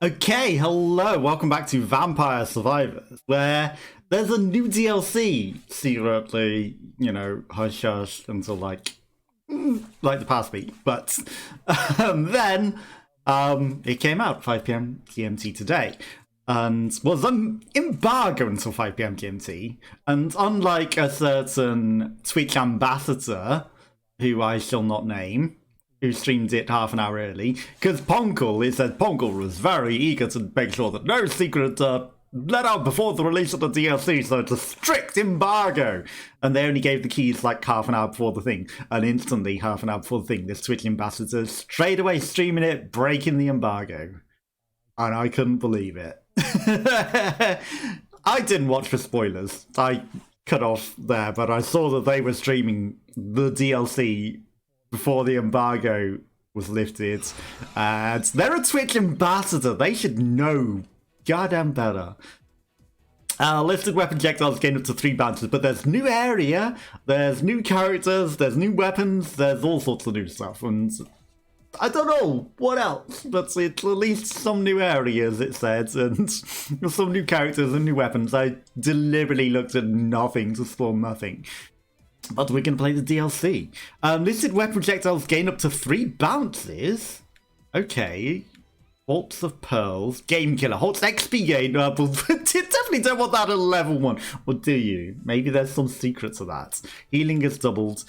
Okay, hello, welcome back to Vampire Survivors, where there's a new DLC secretly, hush hush until like the past week, but then it came out 5 p.m. GMT today, and was on embargo until 5 p.m. GMT, and unlike a certain Twitch ambassador, who I shall not name, who streamed it half an hour early, because it said Ponkle was very eager to make sure that no secret let out before the release of the DLC, so it's a strict embargo. And they only gave the keys like half an hour before the thing, and instantly, half an hour before the thing, this Twitch ambassador straight away streaming it, breaking the embargo. And I couldn't believe it. I didn't watch for spoilers. I cut off there, but I saw that they were streaming the DLC before the embargo was lifted, and they're a Twitch ambassador. They should know goddamn better. Listed weapon projectiles gain up to 3 bounces, but there's new area, there's new characters, there's new weapons, there's all sorts of new stuff, and I don't know what else, but it's at least some new areas, it said, and some new characters and new weapons. I deliberately looked at nothing to spawn nothing. But we're going to play the DLC. Listed weapon projectiles gain up to 3 bounces. Okay. Bolts of Pearls. Game Killer. Holds XP gain. You definitely don't want that at level 1. Or do you? Maybe there's some secret to that. Healing is doubled.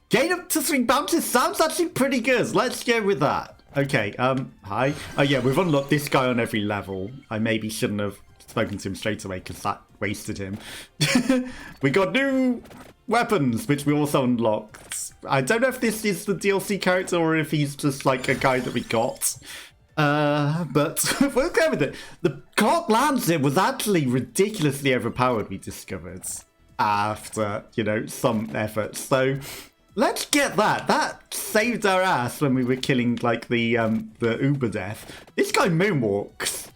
Gain up to 3 bounces sounds actually pretty good. Let's go with that. Okay, hi. Oh yeah, we've unlocked this guy on every level. I maybe shouldn't have spoken to him straight away because that wasted him. We got new weapons, which we also unlocked. I don't know if this is the DLC character or if he's just like a guy that we got. But we'll go with it. The Cock Lancet was actually ridiculously overpowered, we discovered, after, some effort. So let's get that. That saved our ass when we were killing like the Uber death. This guy moonwalks.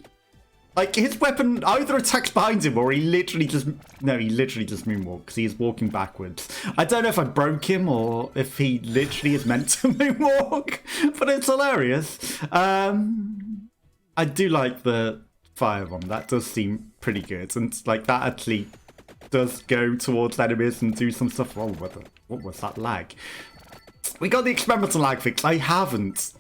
Like, his weapon either attacks behind him or he literally just moonwalks. He is walking backwards. I don't know if I broke him or if he literally is meant to moonwalk, but it's hilarious. I do like the firebomb. That does seem pretty good. And, like, that actually does go towards enemies and do some stuff. Oh, what was that lag? We got the experimental lag fix. I haven't,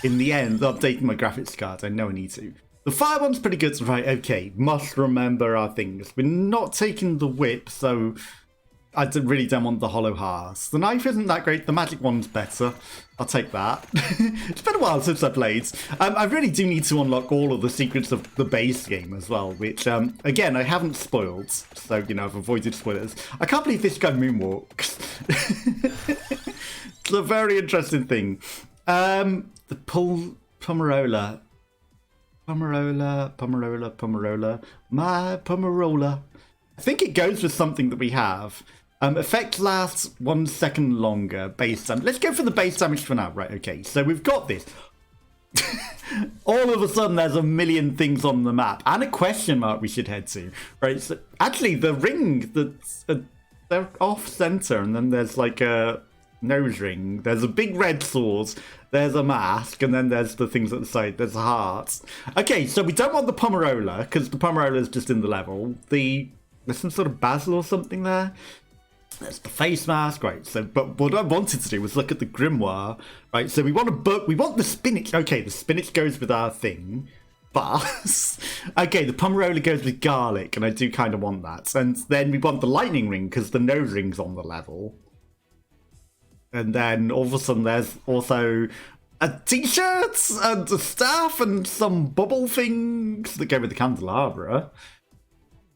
in the end, updated my graphics card. I know I need to. The firebomb's pretty good. Right, okay. Must remember our things. We're not taking the whip, so I really don't want the hollow hearts. The knife isn't that great. The magic one's better. I'll take that. It's been a while since I played. I really do need to unlock all of the secrets of the base game as well, which, again, I haven't spoiled. So, I've avoided spoilers. I can't believe this guy moonwalks. It's a very interesting thing. The Pomerola. Pomerola, my Pomerola. I think it goes with something that we have. Effect lasts 1 second longer, base damage. Let's go for the base damage for now. Right, okay, so we've got this. All of a sudden, there's a million things on the map, and a question mark we should head to. Right, so actually, the ring, they're off-center, and then there's like a nose ring. There's a big red sword. There's a mask, and then there's the things at the side. There's a heart. Okay, so we don't want the Pomerola, because the Pomerola is just in the level. There's some sort of basil or something there. There's the face mask, right? So, but what I wanted to do was look at the grimoire, right? So we want the spinach. Okay, the spinach goes with our thing. But, okay, the Pomerola goes with garlic, and I do kind of want that. And then we want the lightning ring, because the nose ring's on the level. And then all of a sudden there's also a t-shirt and a staff and some bubble things that go with the candelabra.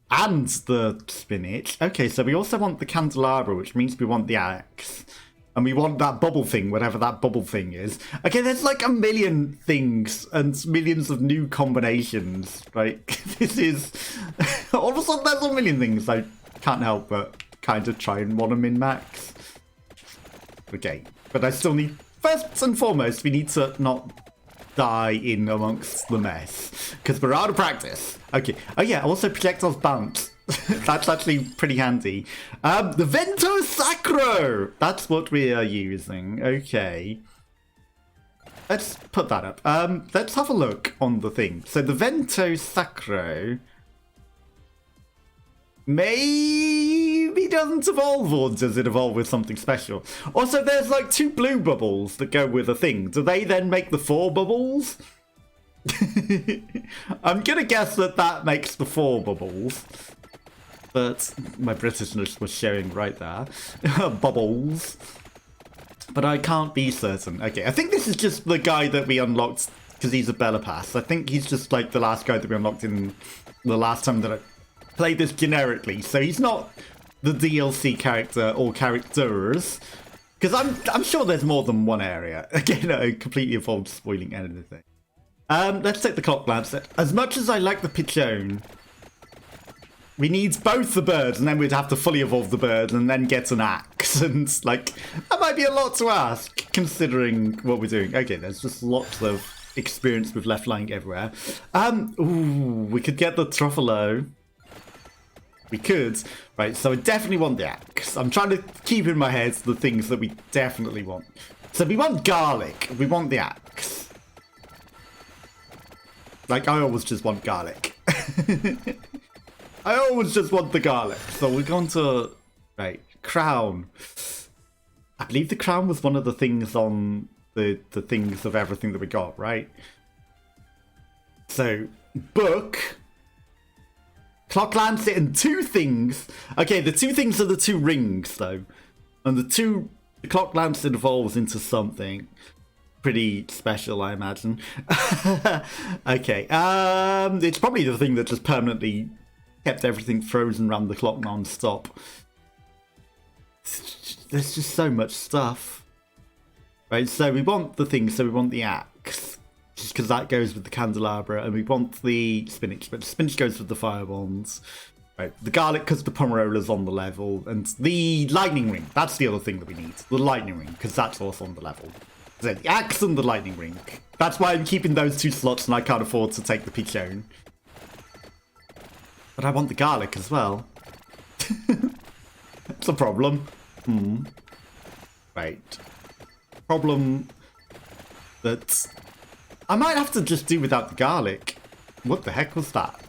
And the spinach. Okay, so we also want the candelabra, which means we want the axe. And we want that bubble thing, whatever that bubble thing is. Okay, there's like a million things and millions of new combinations. Like, this is... all of a sudden there's a million things. I can't help but kind of try and want to min-max. Okay, but I still need... First and foremost, we need to not die in amongst the mess, because we're out of practice. Okay. Oh yeah, also projectiles bounce. That's actually pretty handy. The Vento Sacro! That's what we are using. Okay. let's put that up. Let's have a look on the thing. So the Vento Sacro maybe doesn't evolve, or does it evolve with something special? Also, there's like 2 blue bubbles that go with a thing. Do they then make the 4 bubbles? I'm gonna guess that makes the 4 bubbles. But my Britishness was showing right there. Bubbles. But I can't be certain. Okay, I think this is just the guy that we unlocked because he's a Bella Pass. I think he's just like the last guy that we unlocked in the last time that I played this generically. So he's not the DLC character or characters. Because I'm sure there's more than one area. Again, I completely avoid spoiling anything. Let's take the Clock Lancet. As much as I like the Pigeon, we need both the birds, and then we'd have to fully evolve the bird and then get an axe. And, like, that might be a lot to ask, considering what we're doing. Okay, there's just lots of experience with left lying everywhere. Ooh, we could get the Truffalo. We could. Right, so I definitely want the axe. I'm trying to keep in my head the things that we definitely want. So we want garlic. We want the axe. Like, I always just want garlic. I always just want the garlic. So we're going to... Right, crown. I believe the crown was one of the things on the things of everything that we got, right? So, book... Clock Lancet and 2 things. Okay, the 2 things are the 2 rings, though. And the Clock Lancet evolves into something pretty special, I imagine. Okay, it's probably the thing that just permanently kept everything frozen around the clock non-stop. There's just so much stuff. Right, so we want the thing, so we want the axe. Just because that goes with the candelabra, and we want the spinach, but the spinach goes with the fire bombs. Right, the garlic because the pomerola's on the level, and the lightning ring, that's the other thing that we need. The lightning ring, because that's also on the level. So the axe and the lightning ring. That's why I'm keeping those 2 slots, and I can't afford to take the pigeon. But I want the garlic as well. That's a problem. Right. Problem that... I might have to just do without the garlic. What the heck was that?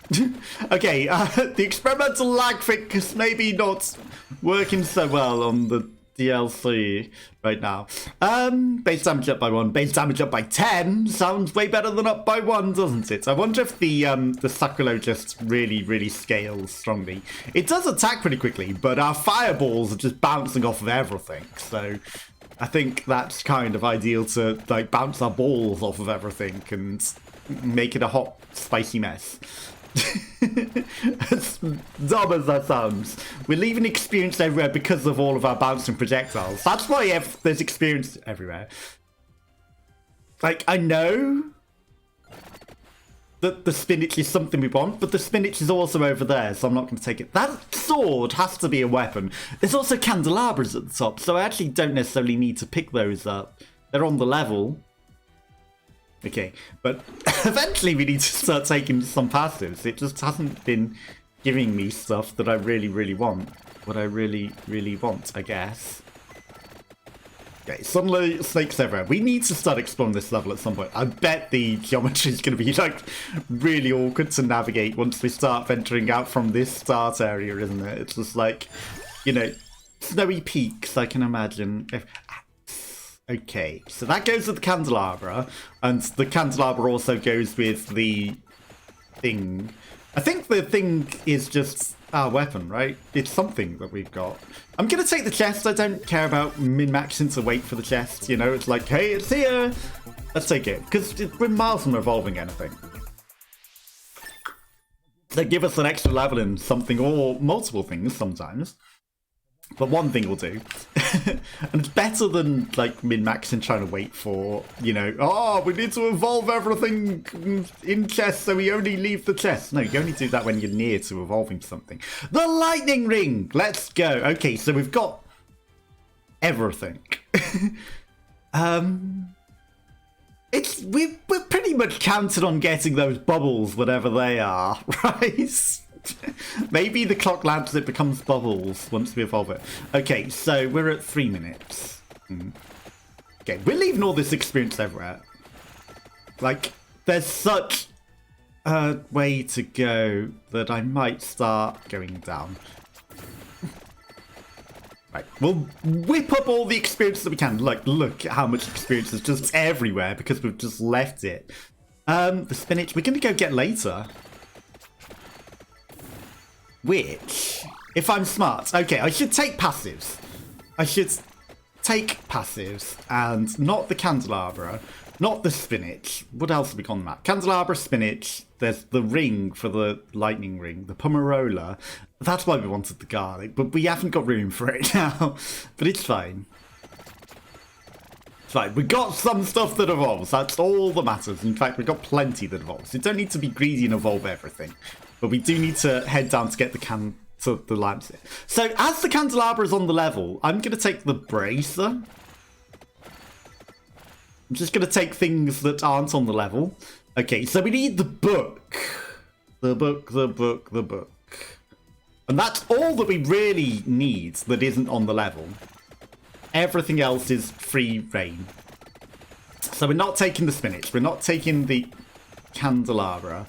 Okay, the experimental lag fix maybe not working so well on the DLC right now. Base damage up by 1, base damage up by 10. Sounds way better than up by 1, doesn't it? I wonder if the Sacralo just really scales strongly. It does attack pretty quickly, but our fireballs are just bouncing off of everything, so... I think that's kind of ideal to like bounce our balls off of everything and make it a hot, spicy mess. As dumb as that sounds, we're leaving experience everywhere because of all of our bouncing projectiles. That's why there's experience everywhere. Like, I know that the spinach is something we want, but the spinach is also over there, so I'm not going to take it. That sword has to be a weapon. There's also candelabras at the top, so I actually don't necessarily need to pick those up. They're on the level. Okay, but eventually we need to start taking some passives. It just hasn't been giving me stuff that I really want. What I really want, I guess. Okay, suddenly snakes everywhere. We need to start exploring this level at some point. I bet the geometry is going to be like really awkward to navigate once we start venturing out from this start area, isn't it? It's just like, you know, snowy peaks, I can imagine. Okay, so that goes with the candelabra, and the candelabra also goes with the thing. I think the thing is just our weapon, right? It's something that we've got. I'm going to take the chest. I don't care about min-maxing to wait for the chest, you know? It's like, hey, it's here! Let's take it, because we're miles from evolving anything. They give us an extra level in something, or multiple things sometimes. But one thing will do. And it's better than, like, min-maxing trying to wait for, you know, oh, we need to evolve everything in chest, so we only leave the chest. No, you only do that when you're near to evolving something. The lightning ring! Let's go. Okay, so we've got everything. We're pretty much counted on getting those bubbles, whatever they are, right? Maybe the clock lancet becomes bubbles once we evolve it. Okay, so we're at 3 minutes. Okay, we're leaving all this experience everywhere. Like, there's such a way to go that I might start going down. Right, we'll whip up all the experience that we can. Like, look at how much experience is just everywhere because we've just left it. The spinach, we're going to go get later. Which, if I'm smart, okay, I should take passives. I should take passives and not the candelabra, not the spinach. What else have we got on the map? Candelabra, spinach. There's the ring for the lightning ring, the pomarola. That's why we wanted the garlic, but we haven't got room for it now. But it's fine. It's fine. We got some stuff that evolves. That's all that matters. In fact, we got plenty that evolves. You don't need to be greedy and evolve everything. But we do need to head down to get the lamps. So as the candelabra is on the level, I'm going to take the bracer. I'm just going to take things that aren't on the level. Okay, so we need the book. The book. And that's all that we really need that isn't on the level. Everything else is free reign. So we're not taking the spinach. We're not taking the candelabra.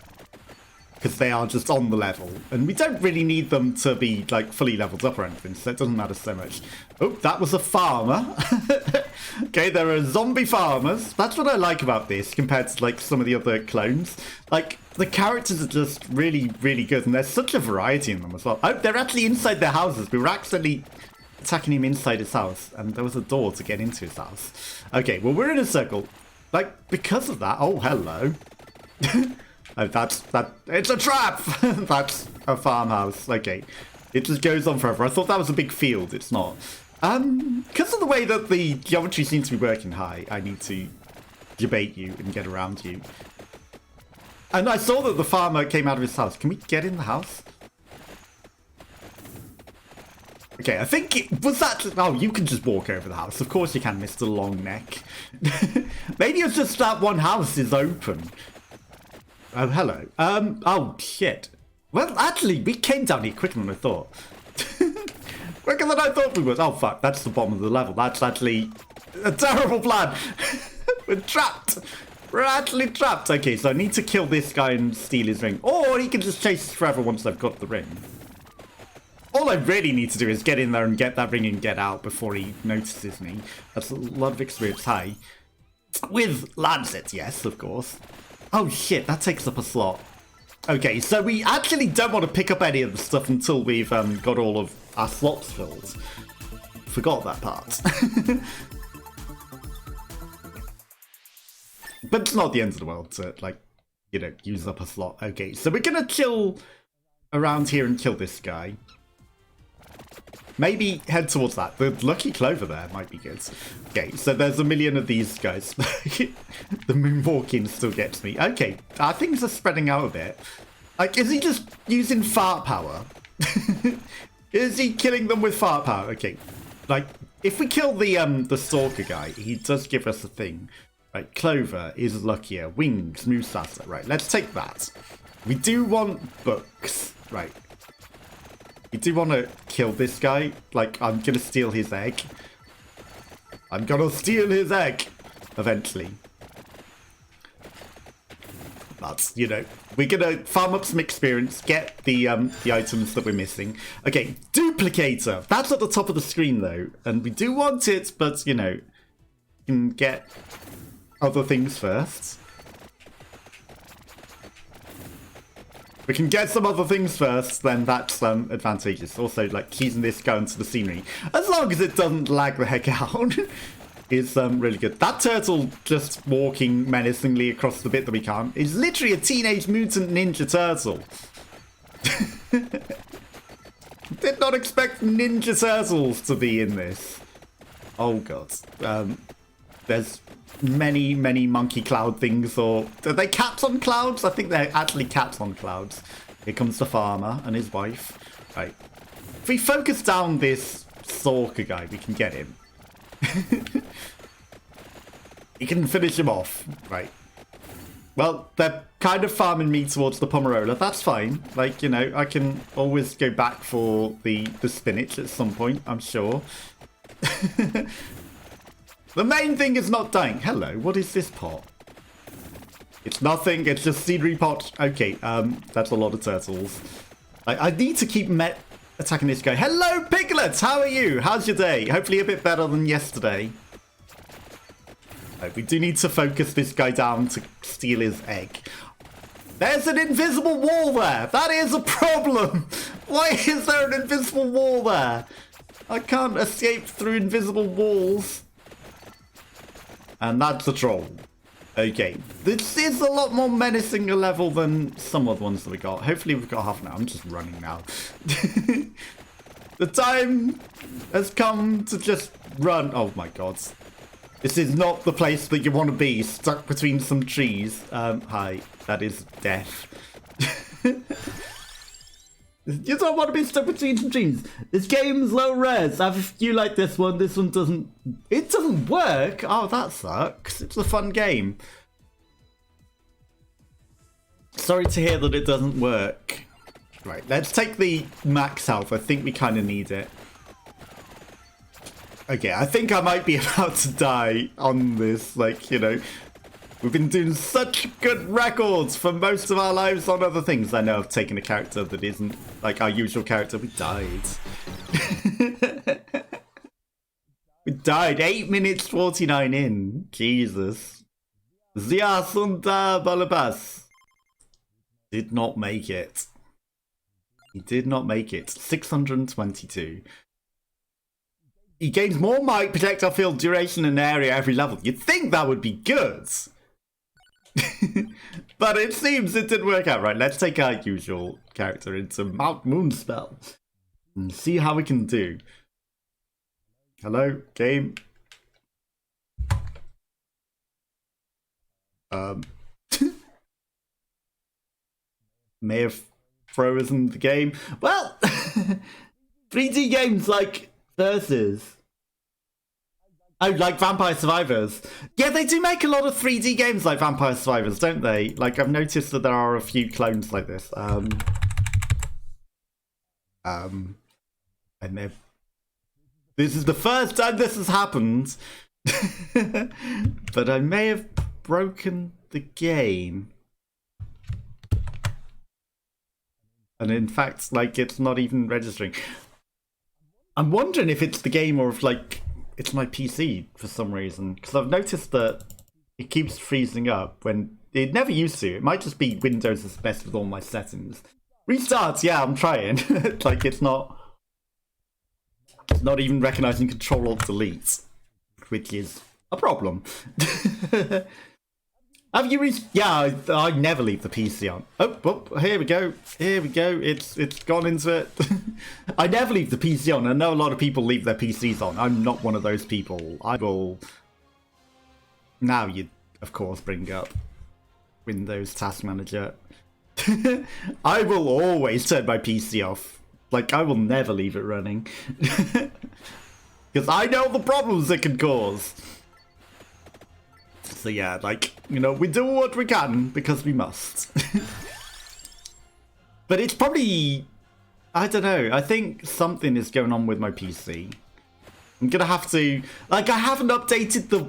Because they are just on the level. And we don't really need them to be, like, fully leveled up or anything. So it doesn't matter so much. Oh, that was a farmer. Okay, there are zombie farmers. That's what I like about this compared to, like, some of the other clones. Like, the characters are just really, really good. And there's such a variety in them as well. Oh, they're actually inside their houses. We were accidentally attacking him inside his house. And there was a door to get into his house. Okay, well, we're in a circle. Like, because of that... Oh, hello. Oh, it's a trap! That's a farmhouse. Okay. It just goes on forever. I thought that was a big field. It's not. Because of the way that the geometry seems to be working high, I need to debate you and get around you. And I saw that the farmer came out of his house. Can we get in the house? Okay, I think it was that... Oh, you can just walk over the house. Of course you can, Mr. Longneck. Maybe it's just that one house is open. Oh, hello. Oh, shit. Well, actually, we came down here quicker than I thought. Quicker than I thought we would. Oh, fuck. That's the bottom of the level. That's actually a terrible plan. We're trapped. We're actually trapped. Okay, so I need to kill this guy and steal his ring. Or he can just chase us forever once I've got the ring. All I really need to do is get in there and get that ring and get out before he notices me. That's a lot of experience. Hi. With lancets, yes, of course. Oh shit, that takes up a slot. Okay, so we actually don't want to pick up any of the stuff until we've got all of our slots filled. Forgot that part. But it's not the end of the world to, like, you know, use up a slot. Okay, so we're gonna chill around here and kill this guy. Maybe head towards that. The lucky clover there might be good. Okay, so there's a million of these guys. The moonwalking still gets me. Okay, our things are spreading out a bit. Like, is he just using fart power? Is he killing them with fart power? Okay, like, if we kill the stalker guy, he does give us a thing. Right, clover is luckier. Wings moves faster. Right, let's take that. We do want books. Right. You do want to kill this guy. Like, I'm going to steal his egg. I'm going to steal his egg. Eventually. But, you know, we're going to farm up some experience. Get the items that we're missing. Okay, duplicator. That's at the top of the screen, though. And we do want it, but, you know, you can get other things first. We can get some other things first, then that's advantageous. Also, like, using this going to the scenery, as long as it doesn't lag the heck out, is really good. That turtle just walking menacingly across the bit that we can't is literally a Teenage Mutant Ninja Turtle. Did not expect Ninja Turtles to be in this. Oh, God. There's many monkey cloud things, or are they cats on clouds? I think they're actually cats on clouds. Here comes the farmer and his wife. Right, if we focus down this stalker guy, we can get him. We can finish him off. Right, well, they're kind of farming me towards the pomarola. That's fine. Like, you know, I can always go back for the spinach at some point, I'm sure. The main thing is not dying. Hello, what is this pot? It's nothing, it's just scenery pot. Okay, that's a lot of turtles. I need to keep attacking this guy. Hello, Piglets! How are you? How's your day? Hopefully a bit better than yesterday. Right, we do need to focus this guy down to steal his egg. There's an invisible wall there! That is a problem! Why is there an invisible wall there? I can't escape through invisible walls. And that's a troll. Okay, this is a lot more menacing a level than some of the ones that we got. Hopefully we've got half an hour. I'm just running now. The time has come to just run. Oh my god. This is not the place that you want to be, stuck between some trees. Hi, that is death. You don't want to be stuck between some trees. This game's low res. If you like this one doesn't... It doesn't work? Oh, that sucks. It's a fun game. Sorry to hear that it doesn't work. Right, let's take the max health. I think we kind of need it. Okay, I think I might be about to die on this. Like, you know... We've been doing such good records for most of our lives on other things. I know I've taken a character that isn't like our usual character. We died. We died 8 minutes 49 in. Jesus. Zia Sunda Balabas did not make it. He did not make it. 622. He gains more might, projectile field, duration, and area every level. You'd think that would be good. But it seems it didn't work out right. Let's take our usual character into Mount Moonspell and see how we can do. Hello, game. May have frozen the game. Well, 3D games like Versus. Oh, like Vampire Survivors. Yeah, they do make a lot of 3D games like Vampire Survivors, don't they? Like, I've noticed that there are a few clones like this. And this is the first time this has happened. But I may have broken the game. And in fact, like, it's not even registering. I'm wondering if it's the game or if, like... It's my PC for some reason, because I've noticed that it keeps freezing up when it never used to. It might just be Windows is best with all my settings. Restart, yeah, I'm trying. Like it's not even recognizing Control-Alt-Delete, which is a problem. Have you yeah, I never leave the PC on. Oh, here we go. Here we go. It's gone into it. I never leave the PC on. I know a lot of people leave their PCs on. I'm not one of those people. I will... Now you, of course, bring up Windows Task Manager. I will always turn my PC off. Like, I will never leave it running. Because I know the problems it can cause. So yeah, like, you know, we do what we can because we must. But it's probably, I don't know, I think something is going on with my PC. I'm gonna have to, like, I haven't updated the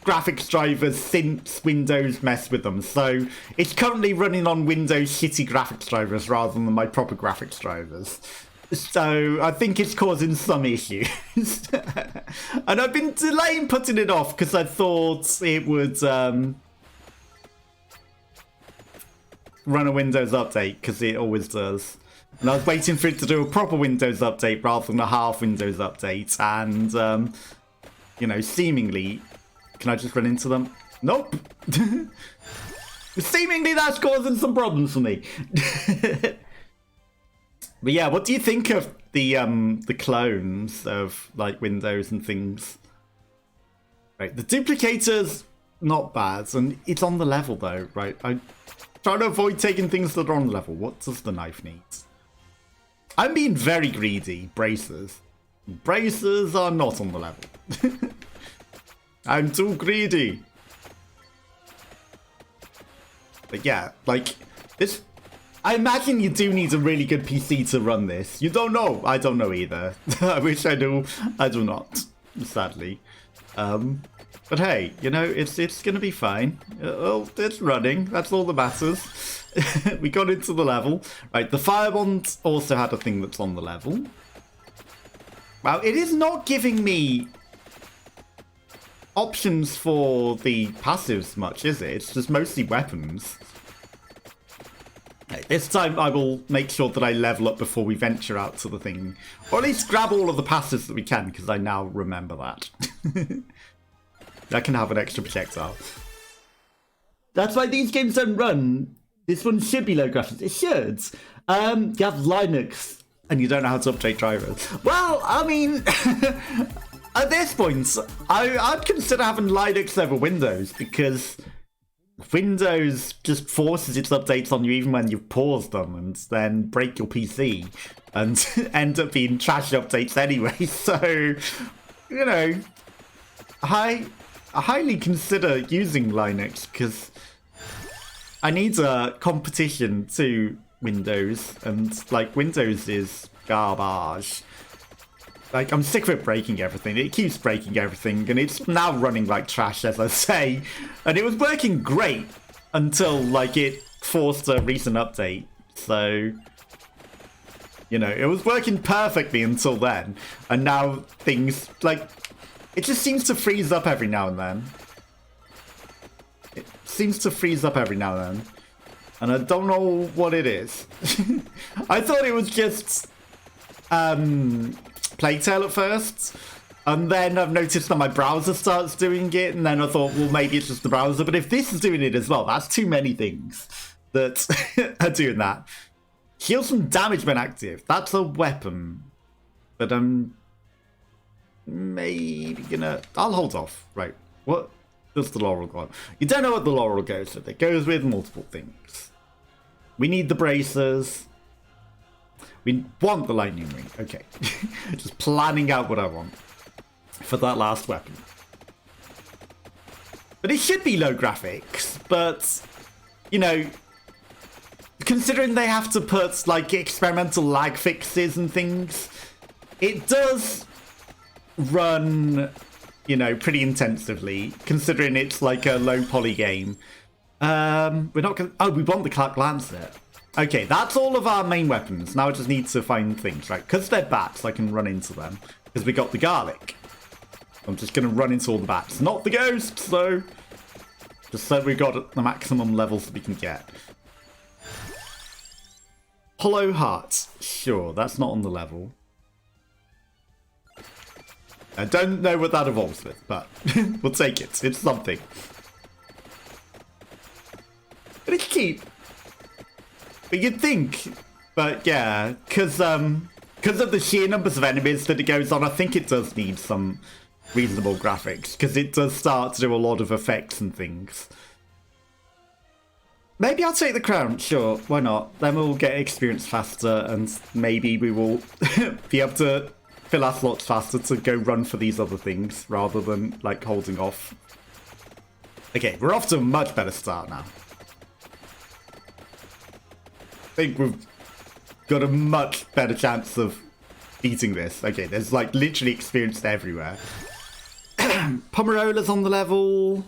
graphics drivers since Windows messed with them. So it's currently running on Windows shitty graphics drivers rather than my proper graphics drivers. So I think it's causing some issues. And I've been delaying putting it off because I thought it would run a Windows update, because it always does. And I was waiting for it to do a proper Windows update rather than a half Windows update. And, you know, seemingly... Can I just run into them? Nope. Seemingly that's causing some problems for me. But yeah, what do you think of the clones of like Windows and things? Right, the duplicator's not bad, and it's on the level though, right? I try to avoid taking things that are on the level. What does the knife need? I'm being very greedy. Bracers. Bracers are not on the level. I'm too greedy. But yeah, like this. I imagine you do need a really good PC to run this. You don't know. I don't know either. I wish I do. I do not, sadly. But hey, you know, it's gonna be fine. It's running. That's all that matters. We got into the level. Right, the fire bond also had a thing that's on the level. Wow, it is not giving me options for the passives much, is it? It's just mostly weapons. This time I will make sure that I level up before we venture out to the thing. Or at least grab all of the passives that we can, because I now remember that. I can have an extra projectile. That's why these games don't run. This one should be low graphics. It should. You have Linux and you don't know how to update drivers. Well, I mean, at this point, I'd consider having Linux over Windows, because Windows just forces its updates on you even when you've paused them, and then break your PC and end up being trash updates anyway. So, you know, I highly consider using Linux, because I need a competition to Windows, and like Windows is garbage. Like, I'm sick of it breaking everything. It keeps breaking everything, and it's now running like trash, as I say. And it was working great until, like, it forced a recent update. So, you know, it was working perfectly until then. And now things, like, it just seems to freeze up every now and then. It seems to freeze up every now and then. And I don't know what it is. I thought it was just Plague Tale at first, and then I've noticed that my browser starts doing it, and then I thought, well, maybe it's just the browser. But if this is doing it as well, that's too many things that are doing that. Heal some damage when active. That's a weapon, but I'm maybe gonna... I'll hold off. Right, what does the laurel go on? You don't know what the laurel goes with. It goes with multiple things. We need the bracers. We want the lightning ring. Okay. Just planning out what I want for that last weapon. But it should be low graphics, but, you know, considering they have to put, like, experimental lag fixes and things, it does run, you know, pretty intensively, considering it's like a low poly game. We're not gonna... Oh, we want the Clark Lancet. Okay, that's all of our main weapons. Now I just need to find things, right? Because they're bats, I can run into them. Because we got the garlic. I'm just going to run into all the bats. Not the ghosts, though. Just so we got the maximum levels that we can get. Hollow hearts. Sure, that's not on the level. I don't know what that evolves with, but we'll take it. It's something. But it's cheap. But you'd think, but yeah, because of the sheer numbers of enemies that it goes on, I think it does need some reasonable graphics, because it does start to do a lot of effects and things. Maybe I'll take the crown, sure, why not? Then we'll get experience faster, and maybe we will be able to fill our slots faster to go run for these other things, rather than, like, holding off. Okay, we're off to a much better start now. I think we've got a much better chance of beating this. Okay, there's like literally experience everywhere. Pomerola's on the level,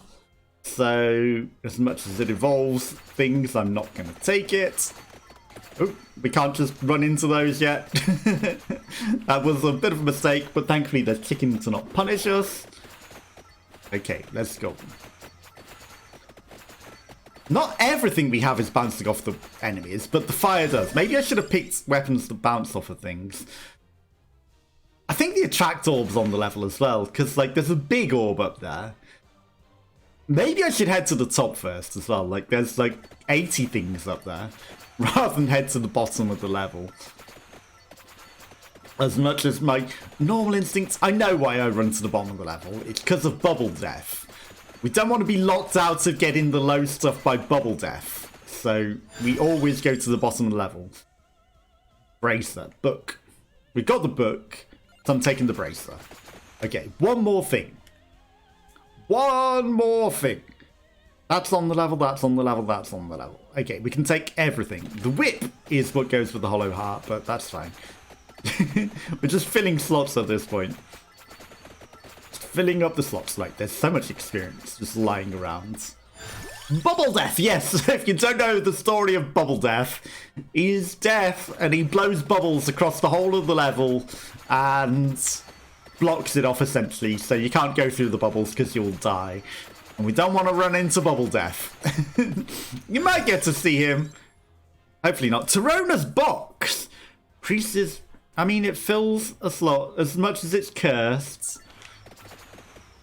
so as much as it evolves things, I'm not going to take it. Oh, we can't just run into those yet. That was a bit of a mistake, but thankfully there's chicken to not punish us. Okay, let's go. Not everything we have is bouncing off the enemies, but the fire does. Maybe I should have picked weapons that bounce off of things. I think the attract orb's on the level as well, because like there's a big orb up there. Maybe I should head to the top first as well. Like there's like 80 things up there, rather than head to the bottom of the level. As much as my normal instincts, I know why I run to the bottom of the level. It's because of bubble death. We don't want to be locked out of getting the low stuff by bubble death. So we always go to the bottom of the level. Bracer. Book. We got the book, so I'm taking the bracer. Okay, one more thing. One more thing. That's on the level, that's on the level, that's on the level. Okay, we can take everything. The whip is what goes with the hollow heart, but that's fine. We're just filling slots at this point. filling up the slots. Like, there's so much experience just lying around. Bubble Death, yes. If you don't know the story of Bubble Death, he's death and he blows bubbles across the whole of the level and blocks it off essentially, so you can't go through the bubbles because you'll die. And we don't want to run into Bubble Death. You might get to see him. Hopefully not. Tarona's box. Increases. I mean, it fills a slot as much as it's cursed.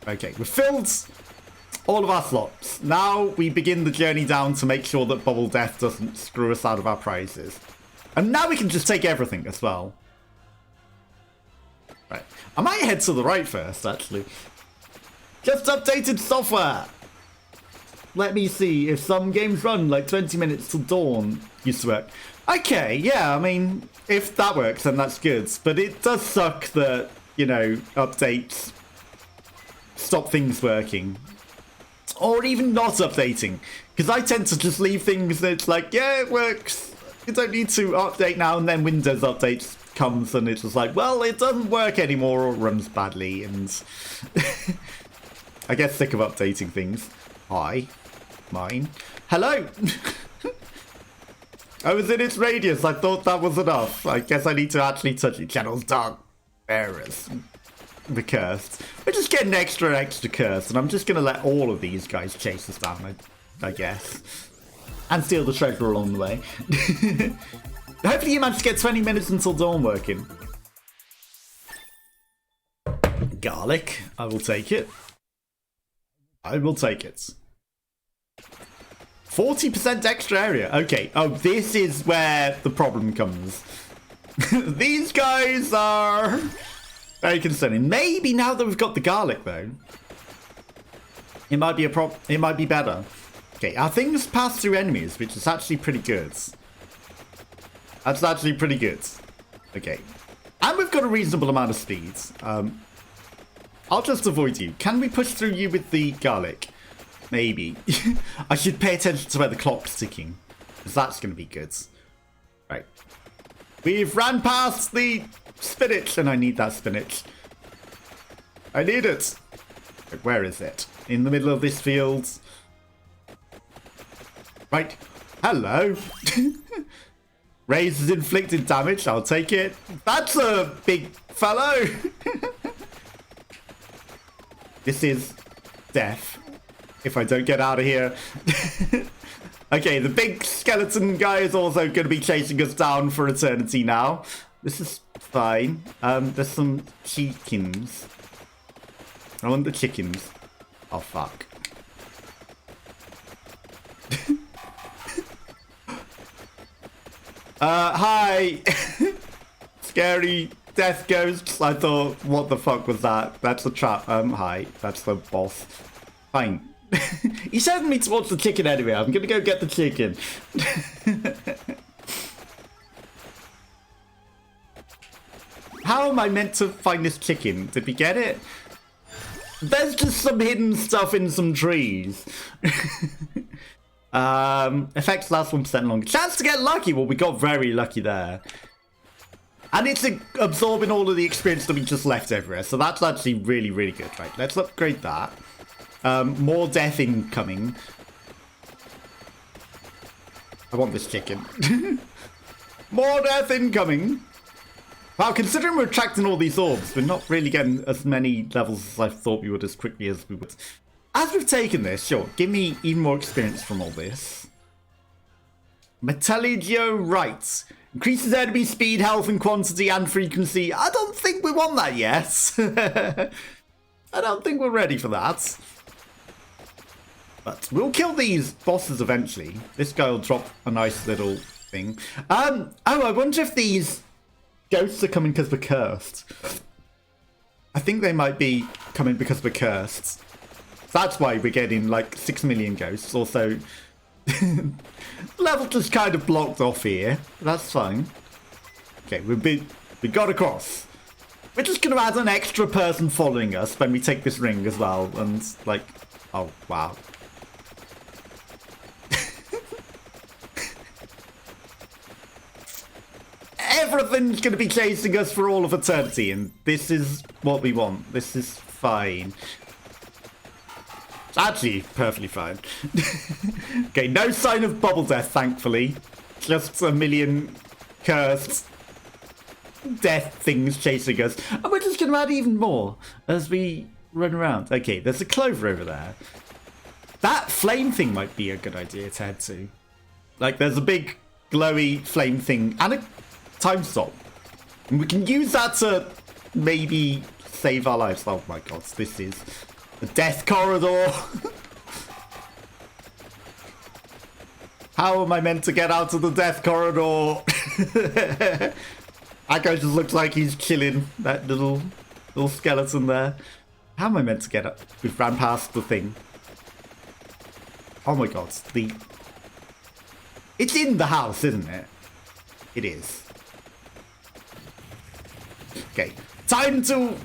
Okay, we've filled all of our slots. Now we begin the journey down to make sure that Bubble Death doesn't screw us out of our prizes. And now we can just take everything as well. Right. I might head to the right first, actually. Just updated software. Let me see if some games run like 20 minutes till dawn used to work. Okay, yeah, I mean, if that works, then that's good. But it does suck that, you know, updates stop things working. Or even not updating. Because I tend to just leave things that's like, yeah, it works. You don't need to update now, and then Windows updates comes and it's just like, well, it doesn't work anymore or runs badly, and I get sick of updating things. Hi. Mine. Hello! I was in its radius. I thought that was enough. I guess I need to actually touch it. Channel's dark errors. The cursed. We're just getting extra cursed, and I'm just going to let all of these guys chase us down, I guess. And steal the treasure along the way. Hopefully you managed to get 20 minutes until dawn working. Garlic. I will take it. I will take it. 40% extra area. Okay. Oh, this is where the problem comes. These guys are very concerning. Maybe now that we've got the garlic, though, it might be it might be better. Okay, our things pass through enemies, which is actually pretty good. That's actually pretty good. Okay. And we've got a reasonable amount of speed. I'll just avoid you. Can we push through you with the garlic? Maybe. I should pay attention to where the clock's ticking, because that's going to be good. Right. We've ran past the spinach, and I need that spinach. I need it. Where is it? In the middle of this field. Right. Hello. Raises inflicted damage. I'll take it. That's a big fellow. This is death. If I don't get out of here. Okay, the big skeleton guy is also going to be chasing us down for eternity now. This is fine. There's some chickens. I want the chickens. Oh, fuck. Hi. Scary death ghosts. I thought, what the fuck was that? That's the trap. Hi. That's the boss. Fine. He sent me towards the chicken anyway. I'm gonna go get the chicken. How am I meant to find this chicken? Did we get it? There's just some hidden stuff in some trees. Effects last 1% longer. Chance to get lucky. Well, we got very lucky there. And it's absorbing all of the experience that we just left everywhere. So that's actually really, really good. Right, let's upgrade that. More death incoming. I want this chicken. More death incoming. Wow, considering we're attracting all these orbs, we're not really getting as many levels as I thought we would as quickly as we would. As we've taken this, sure, give me even more experience from all this. Metallurgio right. Increases enemy speed, health, and quantity and frequency. I don't think we want that yet. I don't think we're ready for that. But we'll kill these bosses eventually. This guy will drop a nice little thing. Oh, I wonder if these ghosts are coming because we're cursed. I think they might be coming because we're cursed. That's why we're getting like 6 million ghosts. Also, level just kind of blocked off here. That's fine. Okay, we got across. We're just going to add an extra person following us when we take this ring as well. And like, oh, wow. Everything's going to be chasing us for all of eternity, and this is what we want. This is fine. It's actually perfectly fine. Okay, no sign of bubble death, thankfully. Just a million cursed death things chasing us. And we're just going to add even more as we run around. Okay, there's a clover over there. That flame thing might be a good idea to head to. Like, there's a big glowy flame thing and a time stop. And we can use that to maybe save our lives. Oh my god, this is a death corridor. How am I meant to get out of the death corridor? That guy just looks like he's chilling. That little skeleton there. How am I meant to get up? We've ran past the thing. Oh my god, it's in the house, isn't it? It is. Okay, time to...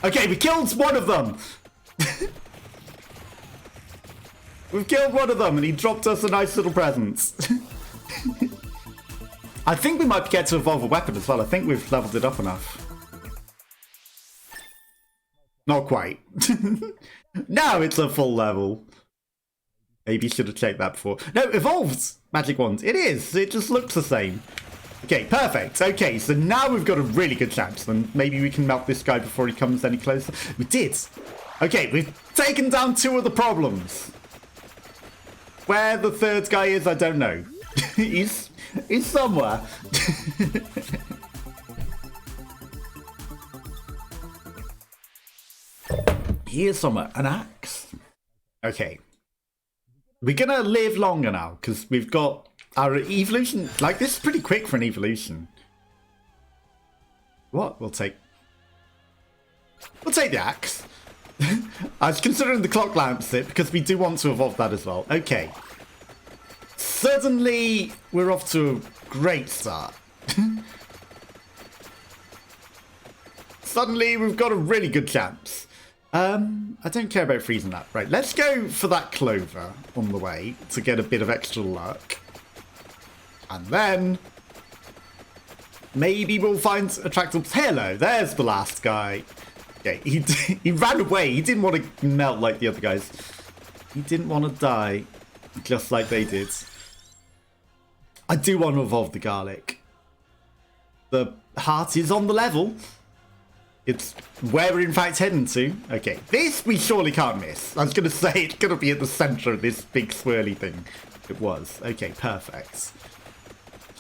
Okay, we killed one of them! We've killed one of them and he dropped us a nice little present. I think we might get to evolve a weapon as well. I think we've leveled it up enough. Not quite. Now it's a full level. Maybe should have checked that before. No, evolved magic wand. It is. It just looks the same. Okay, perfect. Okay, so now we've got a really good chance. Then maybe we can melt this guy before he comes any closer. We did. Okay, we've taken down two of the problems. Where the third guy is, I don't know. He's somewhere. He is somewhere. An axe. Okay. We're gonna live longer now because we've got our evolution. Like, this is pretty quick for an evolution. What? We'll take the axe. I was considering the clock lamps it because we do want to evolve that as well. Okay. Suddenly we're off to a great start. Suddenly we've got a really good chance. I don't care about freezing that. Right, let's go for that clover on the way to get a bit of extra luck. And then maybe we'll find attractables. Hello, there's the last guy. Okay, he ran away. He didn't want to melt like the other guys. He didn't want to die just like they did. I do want to evolve the garlic. The heart is on the level. It's where we're in fact heading to. Okay, this we surely can't miss. I was going to say it's going to be at the centre of this big swirly thing. It was. Okay, perfect.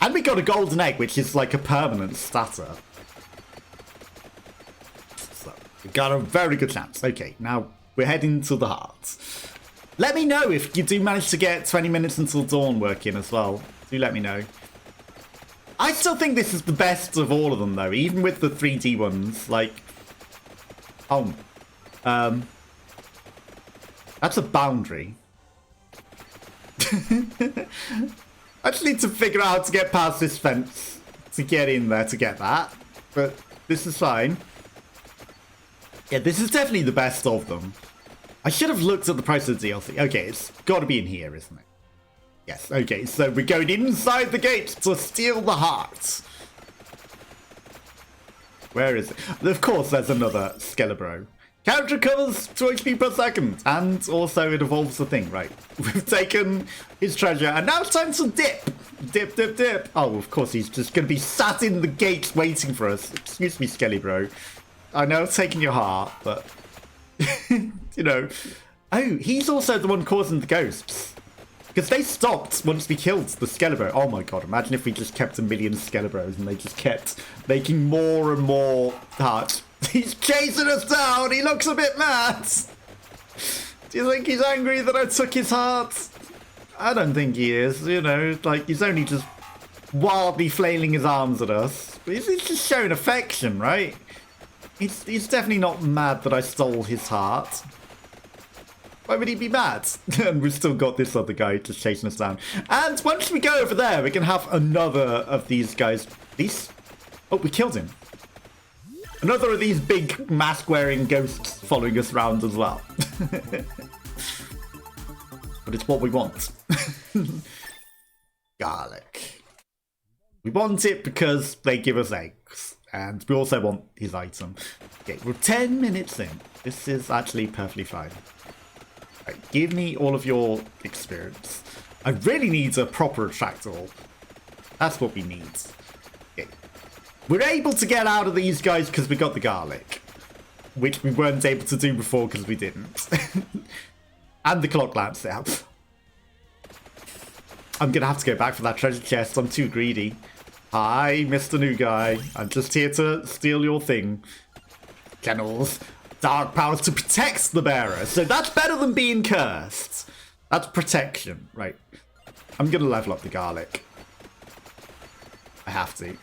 And we got a golden egg, which is like a permanent starter. So, we got a very good chance. Okay, now we're heading to the heart. Let me know if you do manage to get 20 minutes until dawn working as well. Do let me know. I still think this is the best of all of them, though, even with the 3D ones. Like, oh, that's a boundary. I just need to figure out how to get past this fence to get in there to get that, but this is fine. Yeah, this is definitely the best of them. I should have looked at the price of the DLC. Okay, it's got to be in here, isn't it? Yes, okay, so we're going inside the gate to steal the heart. Where is it? Of course, there's another Skelebro. Character recovers 2 HP per second, and also it evolves the thing, right? We've taken his treasure, and now it's time to dip. Dip, dip, dip. Oh, of course, he's just going to be sat in the gate waiting for us. Excuse me, Skelebro. I know I've taken your heart, but, you know. Oh, he's also the one causing the ghosts. Because they stopped once we killed the Skelebro. Oh my god, imagine if we just kept a million Skelebros and they just kept making more and more hearts. He's chasing us down! He looks a bit mad! Do you think he's angry that I took his heart? I don't think he is, you know, like, he's only just wildly flailing his arms at us. He's just showing affection, right? He's definitely not mad that I stole his heart. Why would he be mad? And we've still got this other guy just chasing us down. And once we go over there, we can have another of these guys. Oh, we killed him. Another of these big mask-wearing ghosts following us around as well. But it's what we want. Garlic. We want it because they give us eggs. And we also want his item. Okay, we're 10 minutes in. This is actually perfectly fine. Right, give me all of your experience. I really need a proper attractor. That's what we need. Okay. We're able to get out of these guys because we got the garlic. Which we weren't able to do before because we didn't. And the clock lamps now. I'm going to have to go back for that treasure chest. I'm too greedy. Hi, Mr. New Guy. I'm just here to steal your thing. Kennels. Dark powers to protect the bearer. So that's better than being cursed. That's protection. Right. I'm going to level up the garlic. I have to.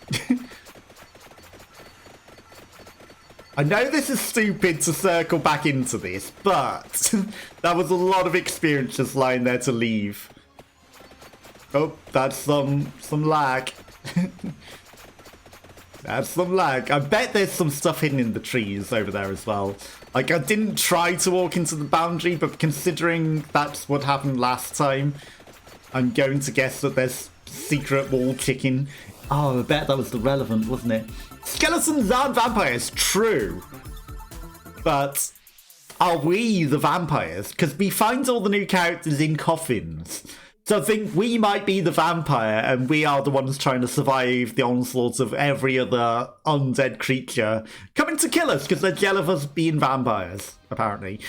I know this is stupid to circle back into this, but that was a lot of experience just lying there to leave. Oh, that's some lag. That's some lag. I bet there's some stuff hidden in the trees over there as well. Like, I didn't try to walk into the boundary, but considering that's what happened last time, I'm going to guess that there's secret wall chicken. Oh, I bet that was the relevant, wasn't it? Skeletons aren't vampires, true. But are we the vampires? Because we find all the new characters in coffins. So I think we might be the vampire and we are the ones trying to survive the onslaught of every other undead creature coming to kill us because they're jealous of us being vampires, apparently.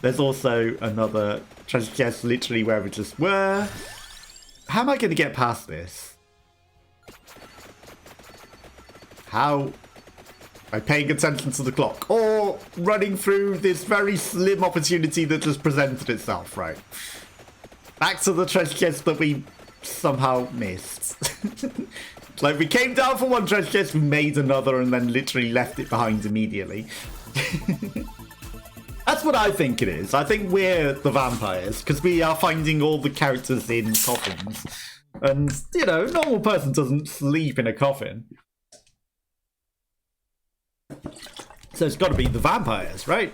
There's also another treasure chest literally where we just were. How am I going to get past this? How? By paying attention to the clock or running through this very slim opportunity that just presented itself, right? Back to the treasure chest that we somehow missed. Like, we came down for one treasure chest, we made another, and then literally left it behind immediately. That's what I think it is. I think we're the vampires, because we are finding all the characters in coffins. And, you know, a normal person doesn't sleep in a coffin. So it's got to be the vampires, right?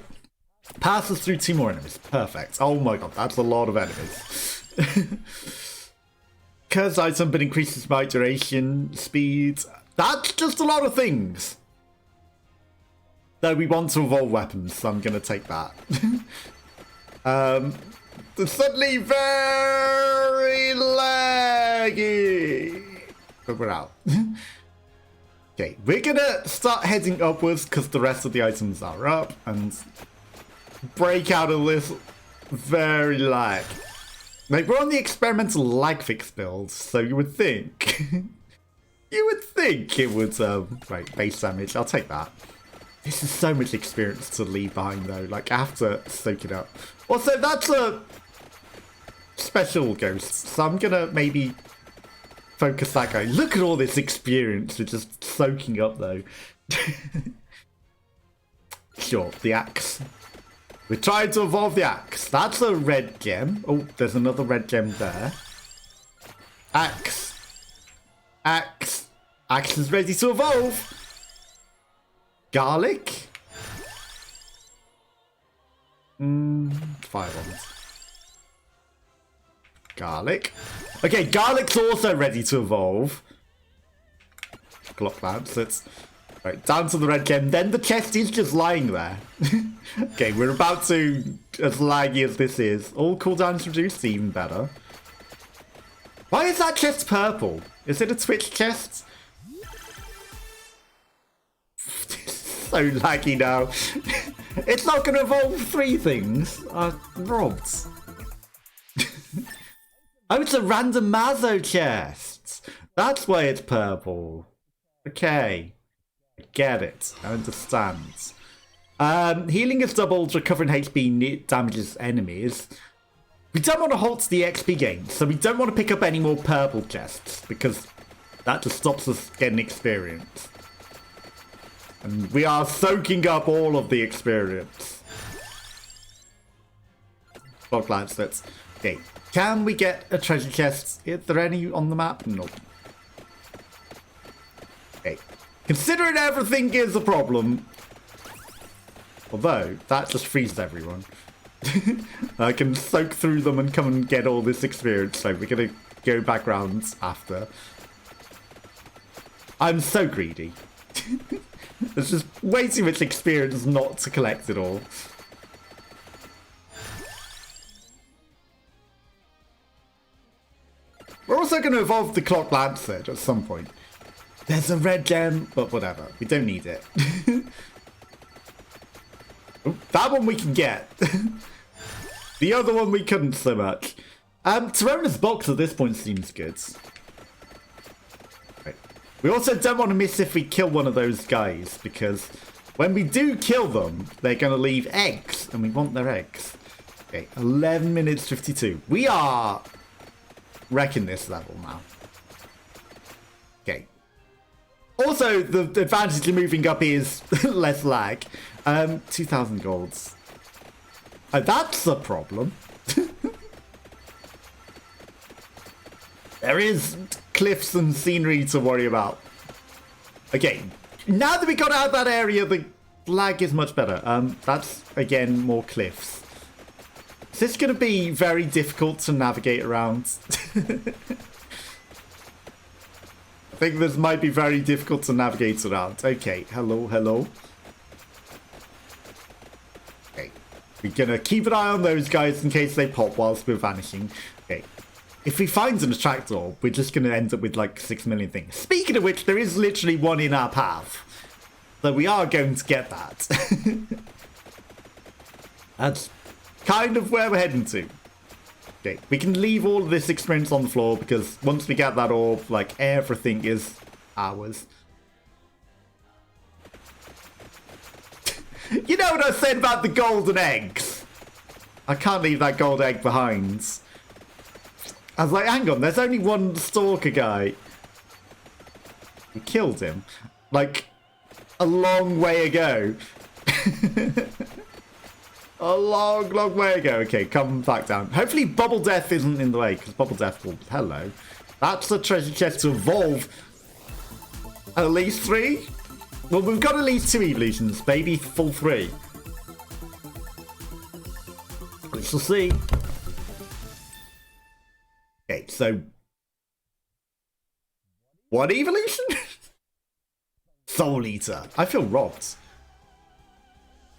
Passes through 2 more enemies. Perfect. Oh my god, that's a lot of enemies. Curse item, but increases my duration, speed. That's just a lot of things. Though we want to evolve weapons, so I'm going to take that. It's suddenly very laggy. But we're out. Okay, we're going to start heading upwards because the rest of the items are up and break out of this very lag. Like, we're on the experimental lag fix build, so you would think... you would think it would... right, base damage. I'll take that. This is so much experience to leave behind, though. Like, I have to soak it up. Also, that's a special ghost, so I'm going to maybe focus that guy. Look at all this experience we're just soaking up, though. Sure, the axe. We're trying to evolve the axe. That's a red gem. Oh, there's another red gem there. Axe. Axe. Axe is ready to evolve. Garlic. Fire bombs. Garlic. Okay, garlic's also ready to evolve. Clock lamps. Let's... Right, down to the red gem. Then the chest is just lying there. Okay, we're about to, as laggy as this is. All cooldowns reduced, even better. Why is that chest purple? Is it a Twitch chest? So laggy now. It's not going to evolve 3 things. Robbed. Oh, it's a random Mazo chest. That's why it's purple. Okay. I get it. I understand. Healing is doubled, recovering HP damages enemies. We don't want to halt the XP gain, so we don't want to pick up any more purple chests, because that just stops us getting experience. And we are soaking up all of the experience. Well, glad that's... Okay, can we get a treasure chest? Is there any on the map? No. Okay. Considering everything is a problem... Although, that just freezes everyone. I can soak through them and come and get all this experience, so we're going to go back round after. I'm so greedy. There's just way too much experience not to collect it all. We're also going to evolve the Clock Lancer at some point. There's a red gem, but whatever. We don't need it. Oh, that one we can get. The other one we couldn't so much. Tirona's box at this point seems good. Right. We also don't want to miss if we kill one of those guys, because when we do kill them, they're going to leave eggs, and we want their eggs. Okay, 11 minutes 52. We are wrecking this level now. Okay. Also, the advantage of moving up is less lag. 2,000 golds. Oh, that's a problem. There is cliffs and scenery to worry about. Okay, now that we got out of that area, the lag is much better. That's, again, more cliffs. Is this going to be very difficult to navigate around? I think this might be very difficult to navigate around. Okay, hello, hello. Okay, we're going to keep an eye on those guys in case they pop whilst we're vanishing. Okay, if we find an attractor, we're just going to end up with like 6 million things. Speaking of which, there is literally one in our path. So we are going to get that. That's kind of where we're heading to. Okay, we can leave all of this experience on the floor because once we get that orb, like, everything is ours. You know what I said about the golden eggs? I can't leave that gold egg behind. I was like, hang on, there's only one stalker guy. We killed him. Like, a long way ago. A long, long way ago. Okay, come back down. Hopefully Bubble Death isn't in the way, because Bubble Death will... Hello. That's a treasure chest to evolve. At least 3? Well, we've got at least 2 evolutions. Maybe full 3. We shall see. Okay, so... What evolution? Soul Eater. I feel robbed.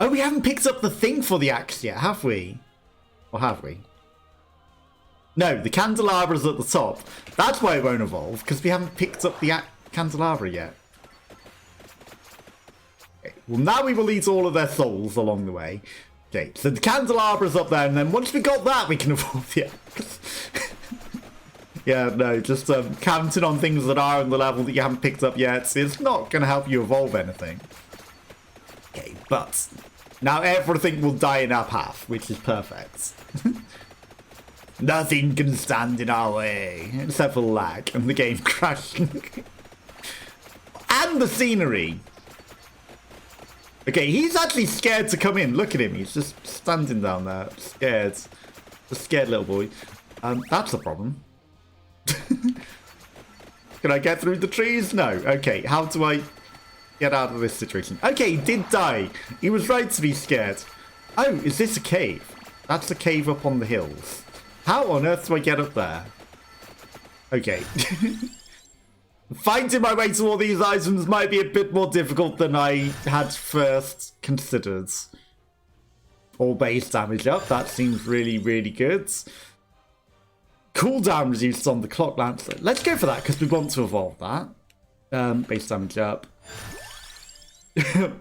Oh, we haven't picked up the thing for the axe yet, have we? Or have we? No, the candelabra's at the top. That's why it won't evolve, because we haven't picked up the candelabra yet. Okay, well, now we will eat all of their souls along the way. Okay, so the candelabra's up there, and then once we got that, we can evolve the axe. Yeah, no, just counting on things that are on the level that you haven't picked up yet is not going to help you evolve anything. Okay, but now everything will die in our path, which is perfect. Nothing can stand in our way, except for lag and the game crashing. And the scenery. Okay, he's actually scared to come in. Look at him, he's just standing down there, scared. A scared little boy. That's a problem. Can I get through the trees? No. Okay, how do I get out of this situation? Okay, he did die. He was right to be scared. Oh, is this a cave? That's a cave up on the hills. How on earth do I get up there? Okay. Finding my way to all these items might be a bit more difficult than I had first considered. All base damage up. That seems really, really good. Cooldown reduced on the Clock Lancer. Let's go for that because we want to evolve that. Base damage up.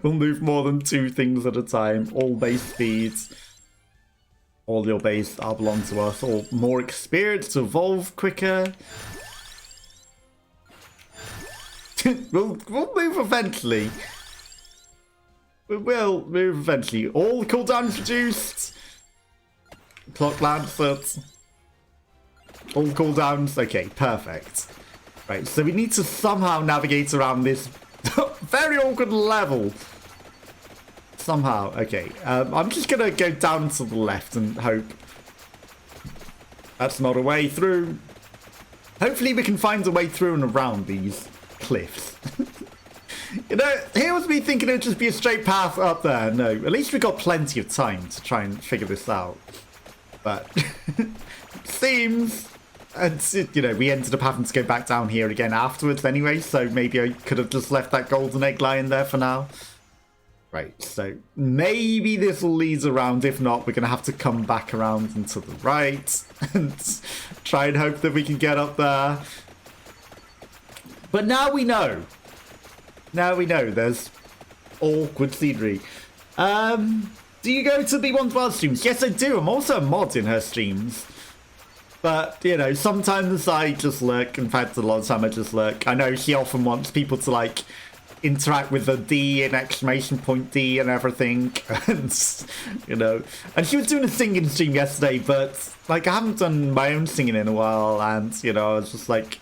We'll move more than 2 things at a time. All base speeds. All your base are belong to us. Or more experience to evolve quicker. we'll move eventually. We will move eventually. All cooldowns reduced. Clock Lancer. All cooldowns. Okay, perfect. Right, so we need to somehow navigate around this very awkward level. Somehow. Okay, I'm just going to go down to the left and hope that's not a way through. Hopefully we can find a way through and around these cliffs. You know, here was me thinking it would just be a straight path up there. No, at least we got plenty of time to try and figure this out. But it seems And, you know, we ended up having to go back down here again afterwards anyway, so maybe I could have just left that golden egg lying there for now. Right, so maybe this will lead around. If not, we're going to have to come back around and to the right and try and hope that we can get up there. But now we know. Now we know there's awkward scenery. Do you go to the One's Wild streams? Yes, I do. I'm also a mod in her streams. But, you know, sometimes I just lurk. In fact, a lot of time I just lurk. I know she often wants people to, like, interact with the D and exclamation point D and everything. And, you know. And she was doing a singing stream yesterday, but, like, I haven't done my own singing in a while. And, you know, I was just like,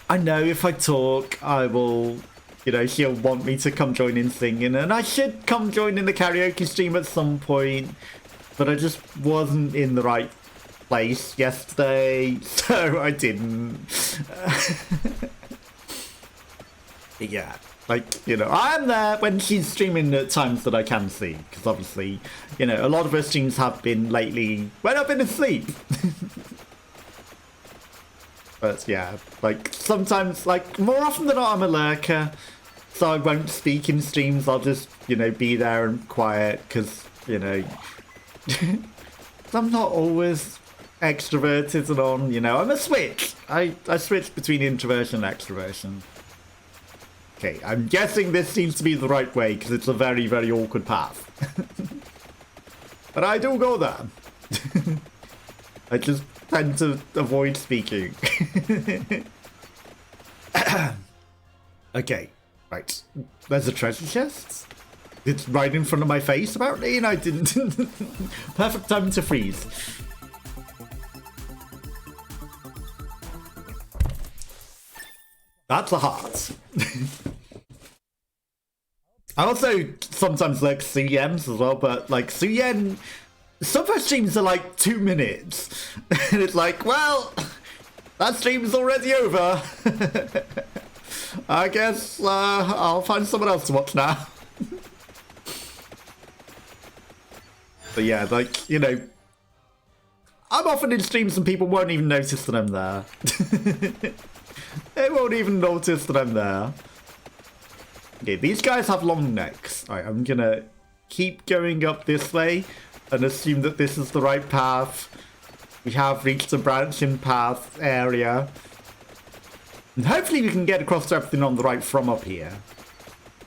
I know if I talk, I will... You know, she'll want me to come join in singing, and I should come join in the karaoke stream at some point, but I just wasn't in the right place yesterday, so I didn't. Yeah, like, you know, I'm there when she's streaming at times that I can see, because obviously, you know, a lot of her streams have been lately when I've been asleep. But yeah, like, sometimes, like, more often than not, I'm a lurker. So I won't speak in streams, I'll just, you know, be there and quiet, because, you know, I'm not always extroverted and on, you know, I'm a switch. I switch between introversion and extroversion. Okay, I'm guessing this seems to be the right way, because it's a very, very awkward path. But I do go there. I just tend to avoid speaking. Okay. Right, there's a treasure chest. It's right in front of my face, apparently, and I didn't. Perfect time to freeze. That's a heart. I also sometimes like CMs as well, but like CM, some of her streams are like 2 minutes, and it's like, well, that stream's already over. I guess I'll find someone else to watch now. But yeah, like, you know, I'm often in streams and people won't even notice that I'm there. They won't even notice that I'm there. Okay, these guys have long necks. Alright, I'm gonna keep going up this way and assume that this is the right path. We have reached the branching path area. And hopefully we can get across to everything on the right from up here.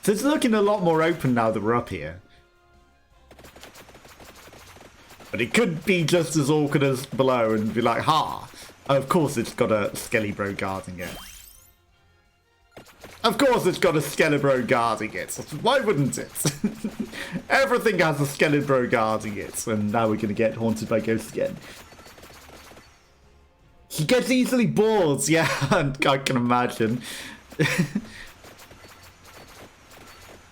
So it's looking a lot more open now that we're up here. But it could be just as awkward as below and be like, ha! Of course it's got a Skelly-Bro guarding it. Of course it's got a Skelly-Bro guarding it. Why wouldn't it? Everything has a Skelly-Bro guarding it. And now we're going to get haunted by ghosts again. He gets easily bored, yeah, I can imagine.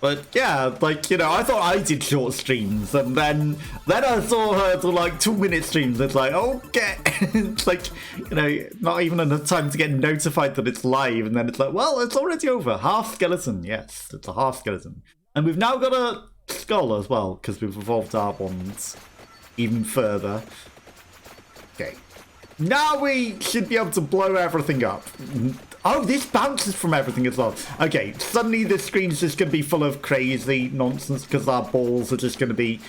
But yeah, like, you know, I thought I did short streams, and then I saw her do like 2-minute streams. It's like, okay, it's like, you know, not even enough time to get notified that it's live, and then it's like, well, it's already over. Half skeleton, yes, it's a half skeleton, and we've now got a skull as well because we've evolved our wands even further. Okay. Now we should be able to blow everything up. Oh, this bounces from everything as well. Okay, suddenly this screen's just going to be full of crazy nonsense because our balls are just going to be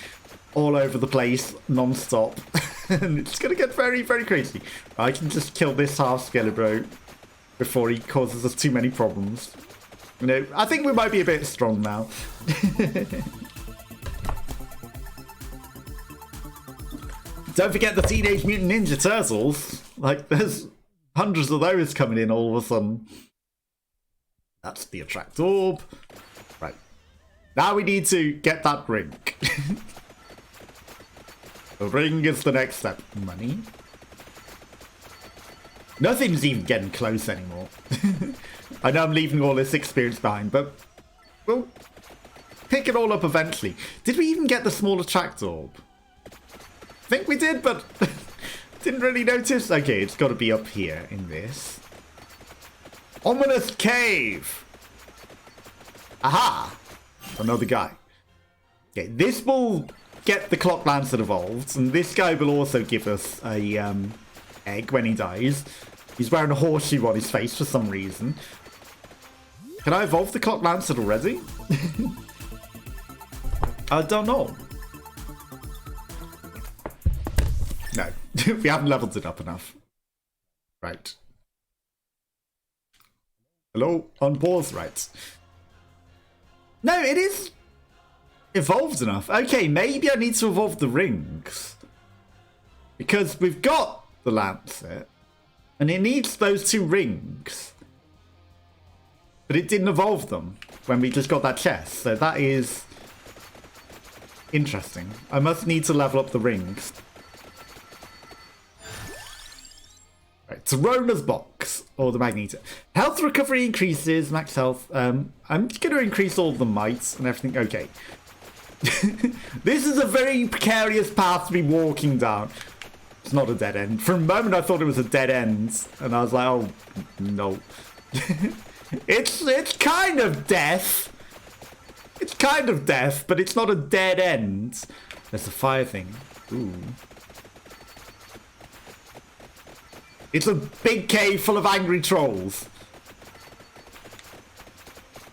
all over the place non-stop. And it's going to get very, very crazy. I can just kill this half Skelly-Bro before he causes us too many problems. You know, I think we might be a bit strong now. Don't forget the Teenage Mutant Ninja Turtles. Like, there's hundreds of those coming in all of a sudden. That's the attract orb. Right. Now we need to get that ring. The ring is the next step. Money. Nothing's even getting close anymore. I know I'm leaving all this experience behind, but we'll pick it all up eventually. Did we even get the small attract orb? I think we did, but didn't really notice. Okay, it's got to be up here in this. Ominous cave! Aha! Another guy. Okay, this will get the clock lantern evolved, and this guy will also give us a egg when he dies. He's wearing a horseshoe on his face for some reason. Can I evolve the Clock Lancet already? I don't know. No, we haven't leveled it up enough. Right. Hello? On pause, right. No, it is evolved enough. Okay, maybe I need to evolve the rings. Because we've got the Lancet. And it needs those 2 rings. But it didn't evolve them when we just got that chest. So that is interesting. I must need to level up the rings. Right, Tarona's box. Or the Magneto. Health recovery increases. Max health. I'm going to increase all the might and everything. Okay. This is a very precarious path to be walking down. It's not a dead end. For a moment I thought it was a dead end. And I was like, oh, no. It's kind of death. It's kind of death, but it's not a dead end. There's a fire thing. Ooh. It's a big cave full of angry trolls.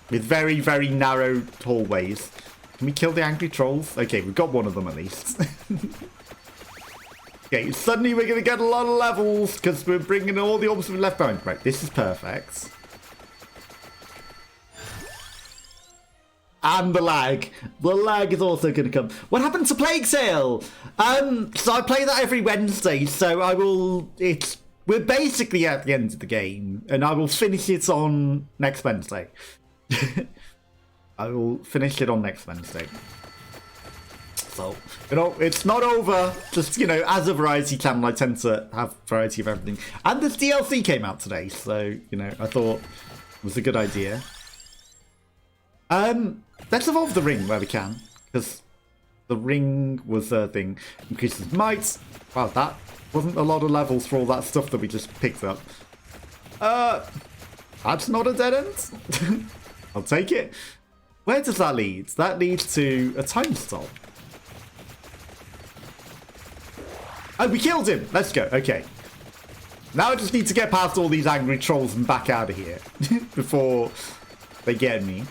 With very, very narrow hallways. Can we kill the angry trolls? Okay, we've got one of them at least. Okay, suddenly we're going to get a lot of levels because we're bringing all the orbs we left behind. Right, this is perfect. And the lag. The lag is also going to come. What happened to Plague Tale? So I play that every Wednesday, so I will... We're basically at the end of the game, and I will finish it on next Wednesday. I will finish it on next Wednesday. So, it's not over. Just, as a variety channel, I tend to have variety of everything. And this DLC came out today, so, I thought it was a good idea. Let's evolve the ring where we can, because the ring was a thing. Increases might. Wow, that wasn't a lot of levels for all that stuff that we just picked up. That's not a dead end. I'll take it. Where does that lead? That leads to a time stop. Oh, we killed him. Let's go. Okay. Now I just need to get past all these angry trolls and back out of here before they get me.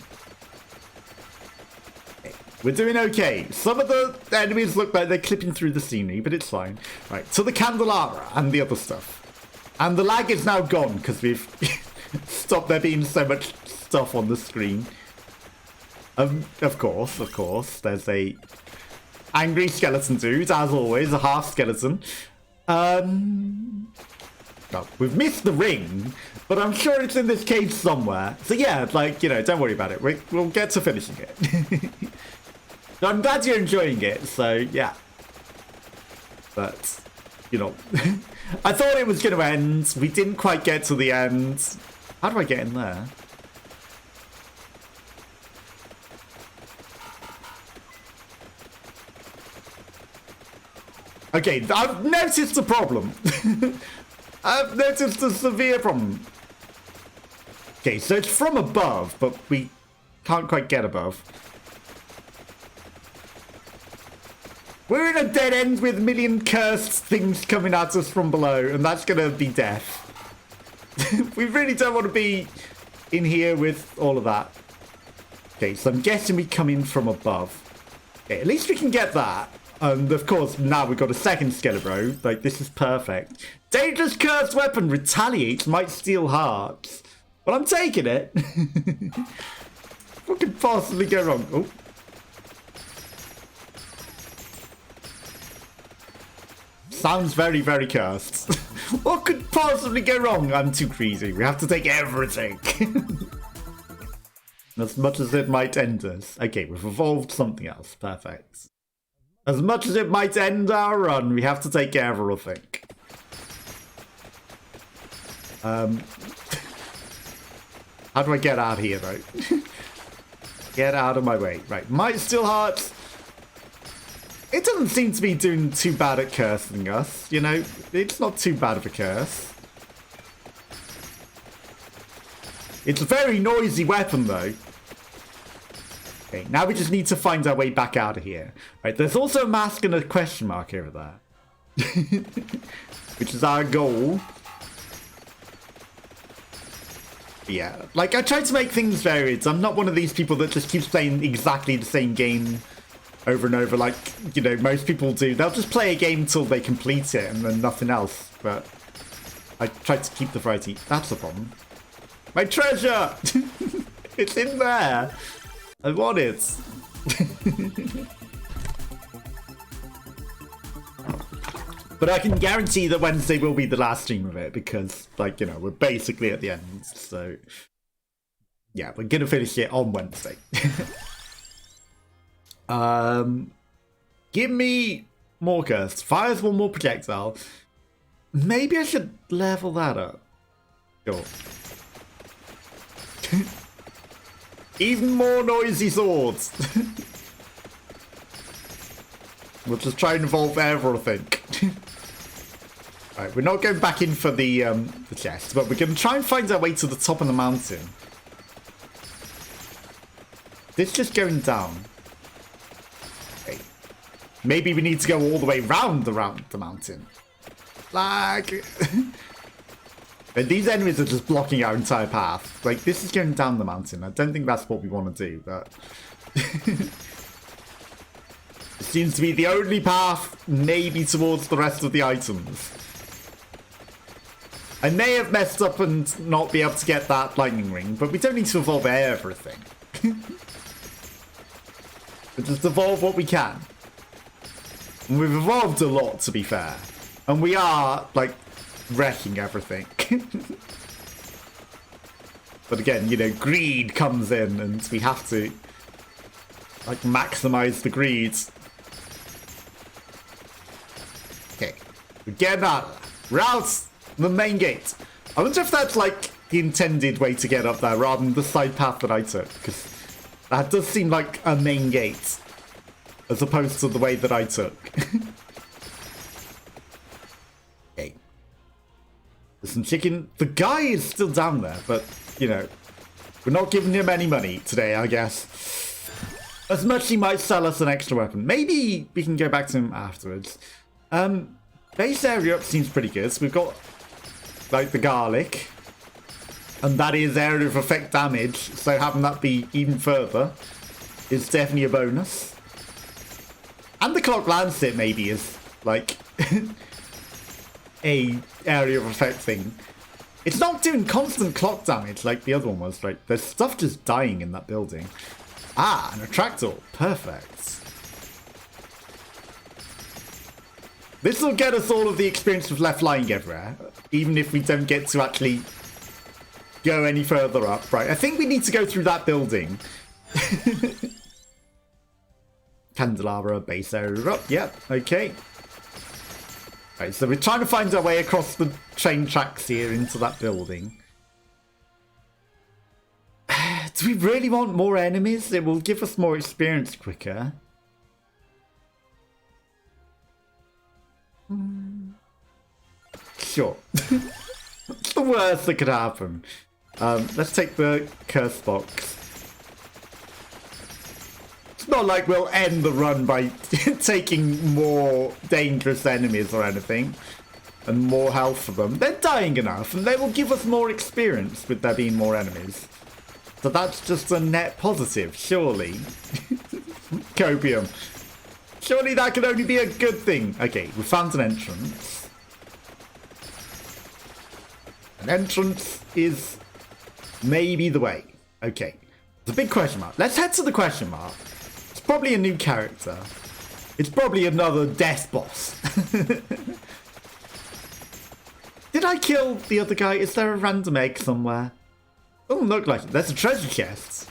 We're doing okay. Some of the enemies look like they're clipping through the scenery, but it's fine. Right, to the candelabra and the other stuff. And the lag is now gone because we've stopped there being so much stuff on the screen. Of course, there's a angry skeleton dude, as always, a half skeleton. Well, we've missed the ring, but I'm sure it's in this cave somewhere. So yeah, don't worry about it. We'll get to finishing it. I'm glad you're enjoying it, so yeah. But, I thought it was going to end. We didn't quite get to the end. How do I get in there? Okay, I've noticed a problem. I've noticed a severe problem. Okay, so it's from above, but we can't quite get above. We're in a dead end with a million cursed things coming at us from below, and that's going to be death. We really don't want to be in here with all of that. Okay, so I'm guessing we come in from above. Okay, at least we can get that. And of course, now we've got a second Skelebro. This is perfect. Dangerous cursed weapon retaliates, might steal hearts. Well, I'm taking it. What could possibly go wrong? Oh. Sounds very, very cursed. What could possibly go wrong? I'm too greedy. We have to take everything. As much as it might end us. Okay, we've evolved something else. Perfect. As much as it might end our run, we have to take care of everything. How do I get out of here, though? Get out of my way. Right, might steal hearts. It doesn't seem to be doing too bad at cursing us, It's not too bad of a curse. It's a very noisy weapon, though. Okay, now we just need to find our way back out of here. Right, there's also a mask and a question mark over there. Which is our goal. Yeah, like, I try to make things varied. I'm not one of these people that just keeps playing exactly the same game over and over, like, you know, most people do. They'll just play a game till they complete it and then nothing else. But I try to keep the variety. That's the problem. My treasure! It's in there! I want it. But I can guarantee that Wednesday will be the last stream of it because, like, you know, we're basically at the end. So, yeah, we're going to finish it on Wednesday. Give me more curse. Fires one more projectile. Maybe I should level that up. Sure. Even more noisy swords. We'll just try and evolve everything. Right, we're not going back in for the chest, but we're going to try and find our way to the top of the mountain. This just going down. Okay. Maybe we need to go all the way round the mountain. Like... And these enemies are just blocking our entire path. Like, this is going down the mountain. I don't think that's what we want to do, but... It seems to be the only path, maybe towards the rest of the items. I may have messed up and not be able to get that lightning ring, but we don't need to evolve everything. We'll just evolve what we can. And we've evolved a lot, to be fair. And we are, like, wrecking everything. But again, you know, greed comes in and we have to, like, maximize the greed. Okay, we're getting out. We're out the main gate. I wonder if that's, like, the intended way to get up there rather than the side path that I took, because that does seem like a main gate as opposed to the way that I took. Okay. There's some chicken. The guy is still down there, but, you know, we're not giving him any money today, I guess. As much as he might sell us an extra weapon. Maybe we can go back to him afterwards. Base area up seems pretty good. So we've got, like, the garlic. And that is area of effect damage. So having that be even further is definitely a bonus. And the clock lancet maybe is, like, a area of effect thing. It's not doing constant clock damage like the other one was, right? There's stuff just dying in that building. Ah, an attractor. Perfect. This will get us all of the experience of left lying everywhere, even if we don't get to actually go any further up. Right, I think we need to go through that building. Candelabra, base area up. Yep, okay. Right, so we're trying to find our way across the train tracks here into that building. Do we really want more enemies? It will give us more experience quicker. Sure. What's the worst that could happen? Let's take the curse box. It's not like we'll end the run by taking more dangerous enemies or anything. And more health for them. They're dying enough, and they will give us more experience with there being more enemies. So that's just a net positive, surely. Copium. Surely that can only be a good thing. Okay, we found an entrance. An entrance is maybe the way. Okay. It's a big question mark. Let's head to the question mark. It's probably a new character. It's probably another death boss. Did I kill the other guy? Is there a random egg somewhere? Doesn't look like it. There's a treasure chest.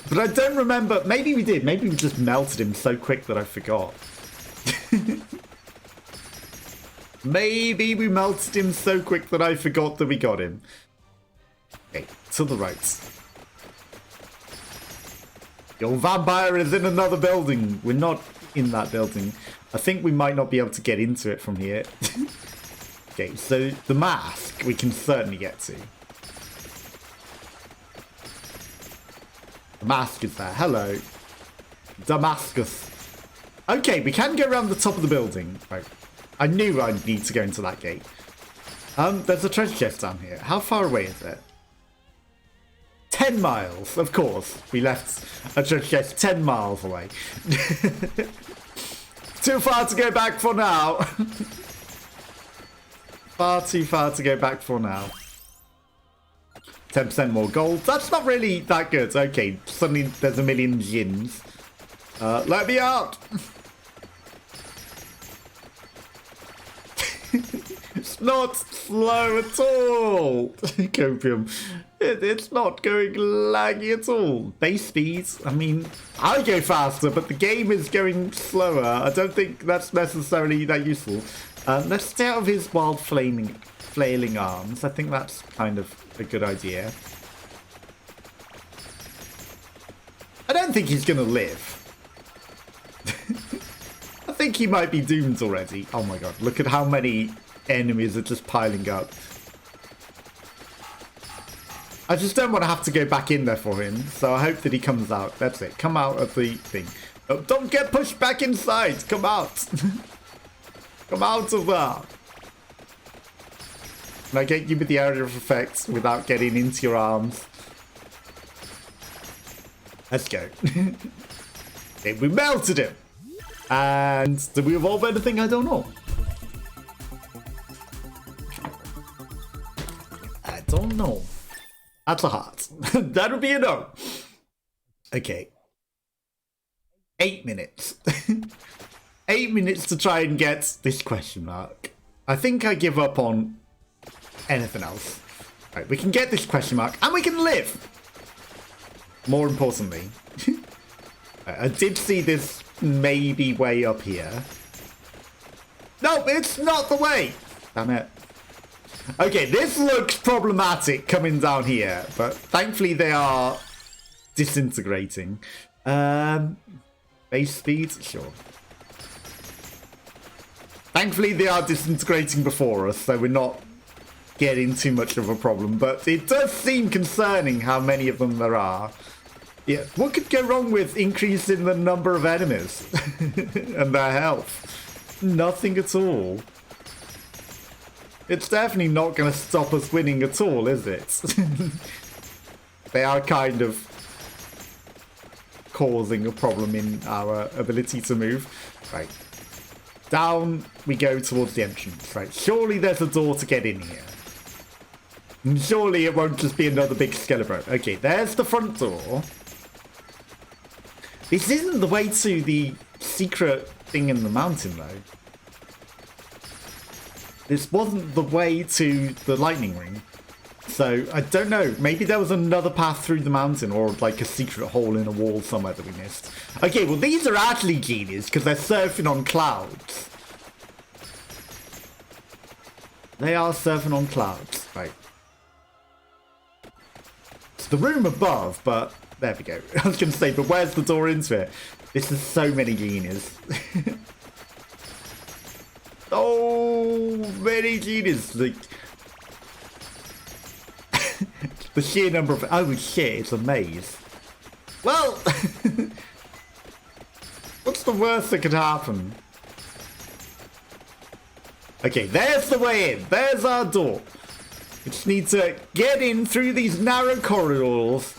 But I don't remember. Maybe we did. Maybe we just melted him so quick that I forgot. Maybe we melted him so quick that I forgot that we got him. Okay, to the right. Your vampire is in another building. We're not in that building. I think we might not be able to get into it from here. Okay, so the mask we can certainly get to. The mask is there. Hello. Damascus. Okay, we can go around the top of the building. Right. I knew I'd need to go into that gate. There's a treasure chest down here. How far away is it? 10 miles, of course. We left a treasure chest 10 miles away. Too far to go back for now. Far too far to go back for now. 10% more gold. That's not really that good. Okay, suddenly there's a million yins. Let me out! It's not slow at all. Copium. It's not going laggy at all. Base speeds. I mean, I go faster, but the game is going slower. I don't think that's necessarily that useful. Let's stay out of his wild flailing arms. I think that's kind of a good idea. I don't think he's going to live. I think he might be doomed already. Oh my god, look at how many enemies are just piling up. I just don't want to have to go back in there for him, so I hope that he comes out. That's it. Come out of the thing. Oh, don't get pushed back inside. Come out. Come out of there. Can I get you with the area of effects without getting into your arms? Let's go. Okay, we melted him. And did we evolve anything? I don't know. I don't know. That's a heart. That would be a no. Okay. 8 minutes. 8 minutes to try and get this question mark. I think I give up on anything else. Right, we can get this question mark and we can live. More importantly. I did see this maybe way up here. No, it's not the way. Damn it. Okay, this looks problematic coming down here, but thankfully they are disintegrating. Base speed? Sure. Thankfully they are disintegrating before us, so we're not getting too much of a problem, but it does seem concerning how many of them there are. Yeah, what could go wrong with increasing the number of enemies and their health? Nothing at all. It's definitely not going to stop us winning at all, is it? They are kind of causing a problem in our ability to move. Right. Down we go towards the entrance. Right. Surely there's a door to get in here. And surely it won't just be another big skeleton. Okay, there's the front door. This isn't the way to the secret thing in the mountain, though. This wasn't the way to the lightning ring. So, I don't know. Maybe there was another path through the mountain or like a secret hole in a wall somewhere that we missed. Okay, well these are actually genius because they're surfing on clouds. They are surfing on clouds. Right. It's the room above, but there we go. I was going to say, but where's the door into it? This is so many genius. Oh, many genius. Like, the sheer number of... Oh shit, it's a maze. Well, what's the worst that could happen? Okay, there's the way in. There's our door. We just need to get in through these narrow corridors.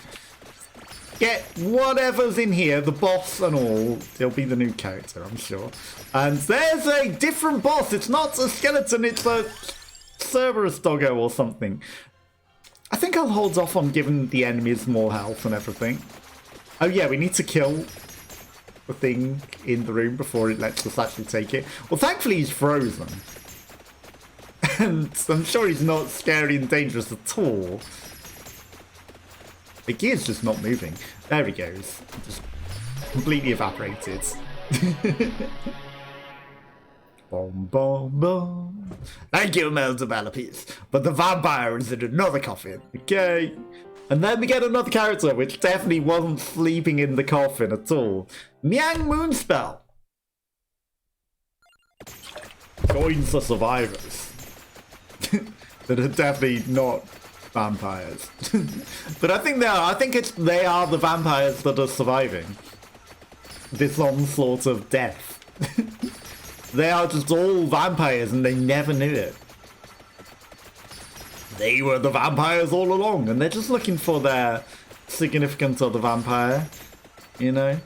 Get whatever's in here, the boss and all. He'll be the new character, I'm sure. And there's a different boss. It's not a skeleton, it's a Cerberus doggo or something. I think I'll hold off on giving the enemies more health and everything. Oh yeah, we need to kill the thing in the room before it lets us actually take it. Well, thankfully he's frozen. And I'm sure he's not scary and dangerous at all. The gear's just not moving. There he goes. Just completely evaporated. Boom, boom, boom. Thank you, Mel Developers. But the vampire is in another coffin. Okay. And then we get another character, which definitely wasn't sleeping in the coffin at all. Myang Moonspell. Joins the survivors. That are definitely not vampires. But I think they are. I think they are the vampires that are surviving this onslaught of death. They are just all vampires and they never knew it. they were the vampires all along, and they're just looking for their significant other vampire, you know?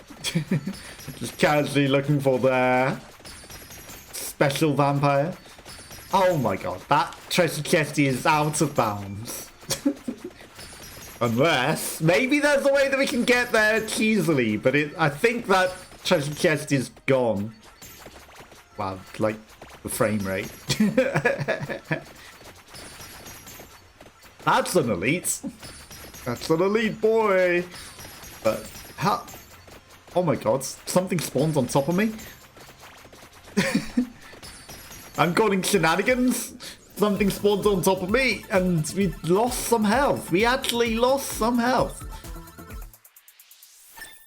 Just casually looking for their special vampire. Oh my god, that treasure chest is out of bounds. Unless, maybe there's a way that we can get there easily, but I think that treasure chest is gone. Wow, like the frame rate. That's an elite. That's an elite boy. But how? Oh my god, something spawned on top of me. I'm calling shenanigans. Something spawned on top of me and we lost some health. We actually lost some health.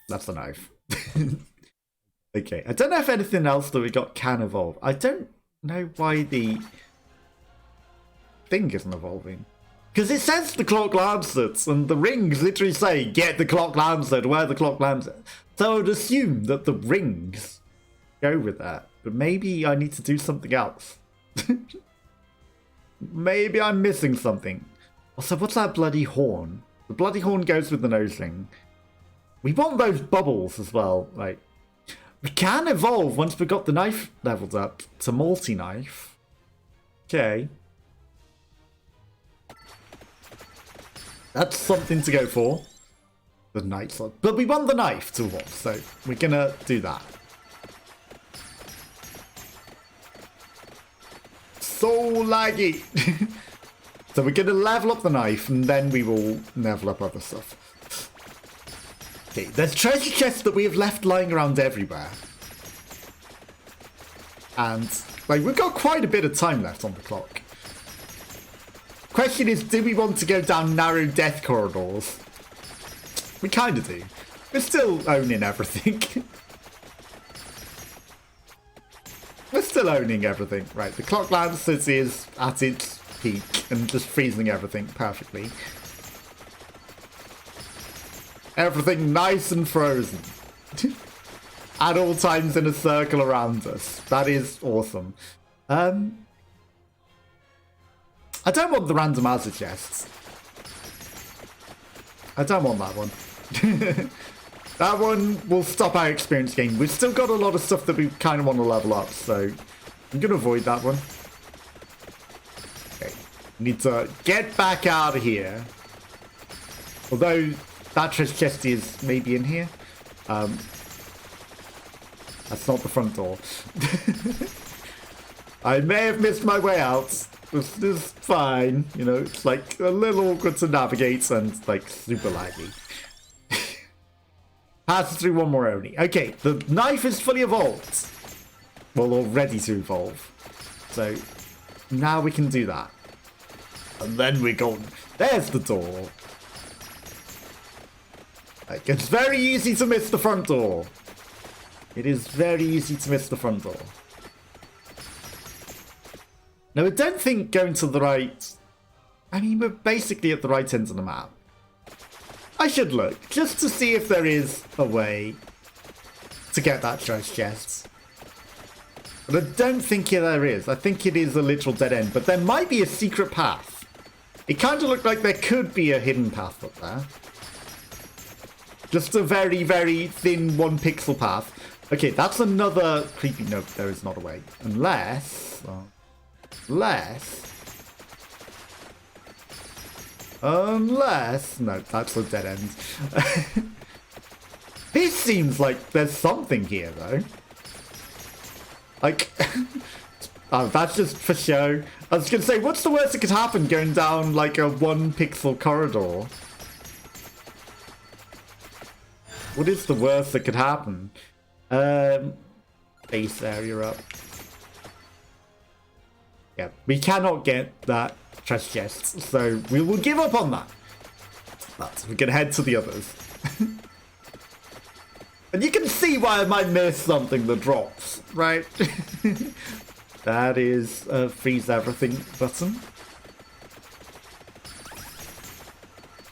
That's a knife. Okay, I don't know if anything else that we got can evolve. I don't know why the thing isn't evolving. Because it says the clock lancet, and the rings literally say, get the clock lancet, wear the clock lancet. So I would assume that the rings go with that. But maybe I need to do something else. Maybe I'm missing something. Also, what's that bloody horn? The bloody horn goes with the nose ring. We want those bubbles as well. Like, we can evolve once we've got the knife leveled up to multi-knife. Okay. That's something to go for. The knife slot. But we want the knife to evolve, so we're gonna do that. So laggy. So we're gonna level up the knife and then we will level up other stuff. Okay, there's treasure chests that we have left lying around everywhere. And like we've got quite a bit of time left on the clock. Question is, do we want to go down narrow death corridors? We kind of do. We're still owning everything. We're still owning everything. Right, the clock lancet is at its peak and just freezing everything perfectly. Everything nice and frozen. At all times in a circle around us. That is awesome. I don't want the random hazard chests. I don't want that one. That one will stop our experience gain. We've still got a lot of stuff that we kind of want to level up, so I'm going to avoid that one. Okay, need to get back out of here. Although that treasure chest is maybe in here. That's not the front door. I may have missed my way out. This is fine. You know, it's like a little awkward to navigate and like super laggy. Pass through one more only. Okay, the knife is fully evolved. Well, or ready to evolve. So now we can do that. And then we're gone. There's the door. Like, it's very easy to miss the front door. It is very easy to miss the front door. Now, I don't think going to the right... I mean, we're basically at the right end of the map. I should look, just to see if there is a way to get that treasure chest. But I don't think there is. I think it is a literal dead end, but there might be a secret path. It kind of looked like there could be a hidden path up there. Just a very, very thin 1 pixel path. Okay, that's another creepy... No, there is not a way. Unless... Unless... No, that's a dead end. It seems like there's something here, though. Like... Oh, that's just for show. I was going to say, what's the worst that could happen going down, like, a 1 pixel corridor? What is the worst that could happen? Base area up. Yeah, we cannot get that treasure chest, so we will give up on that. But we can head to the others. And you can see why I might miss something that drops, right? That is a freeze everything button.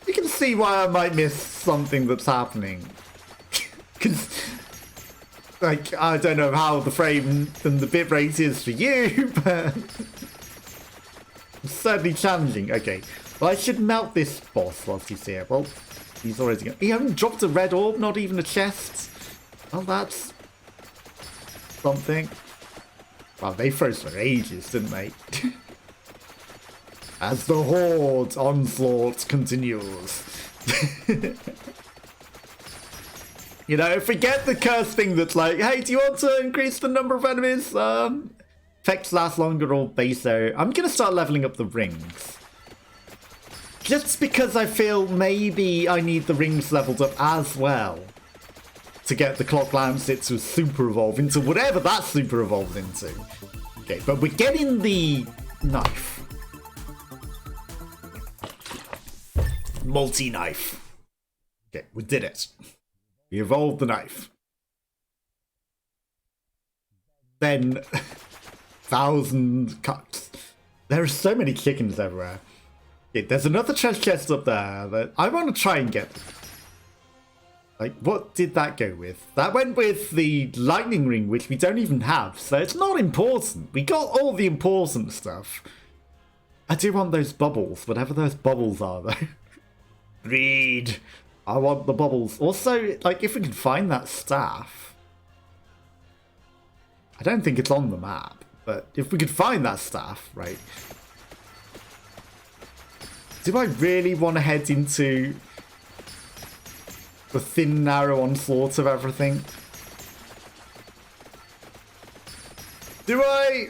You can see why I might miss something that's happening. Because, like, I don't know how the frame and the bitrate is for you, but certainly challenging. Okay, well, I should melt this boss whilst he's here. Well, he's already gone. He hasn't dropped a red orb, not even a chest. Well, that's something. Well, they froze for ages, didn't they? As the Horde onslaught continues. You know, if we get the curse thing that's like, hey, do you want to increase the number of enemies? Effects last longer or baser. I'm going to start leveling up the rings. Just because I feel maybe I need the rings leveled up as well. To get the clock lancet to super evolve into whatever that super evolves into. Okay, but we're getting the knife. Multi-knife. Okay, we did it. We evolved the knife. Then, 1,000 cuts. There are so many chickens everywhere. Okay, there's another treasure chest up there that I want to try and get. Like, what did that go with? That went with the lightning ring, which we don't even have, so it's not important. We got all the important stuff. I do want those bubbles, whatever those bubbles are, though. Greed. I want the bubbles. Also, like, if we can find that staff. I don't think it's on the map, but if we could find that staff, right? Do I really want to head into the thin, narrow onslaught of everything? Do I?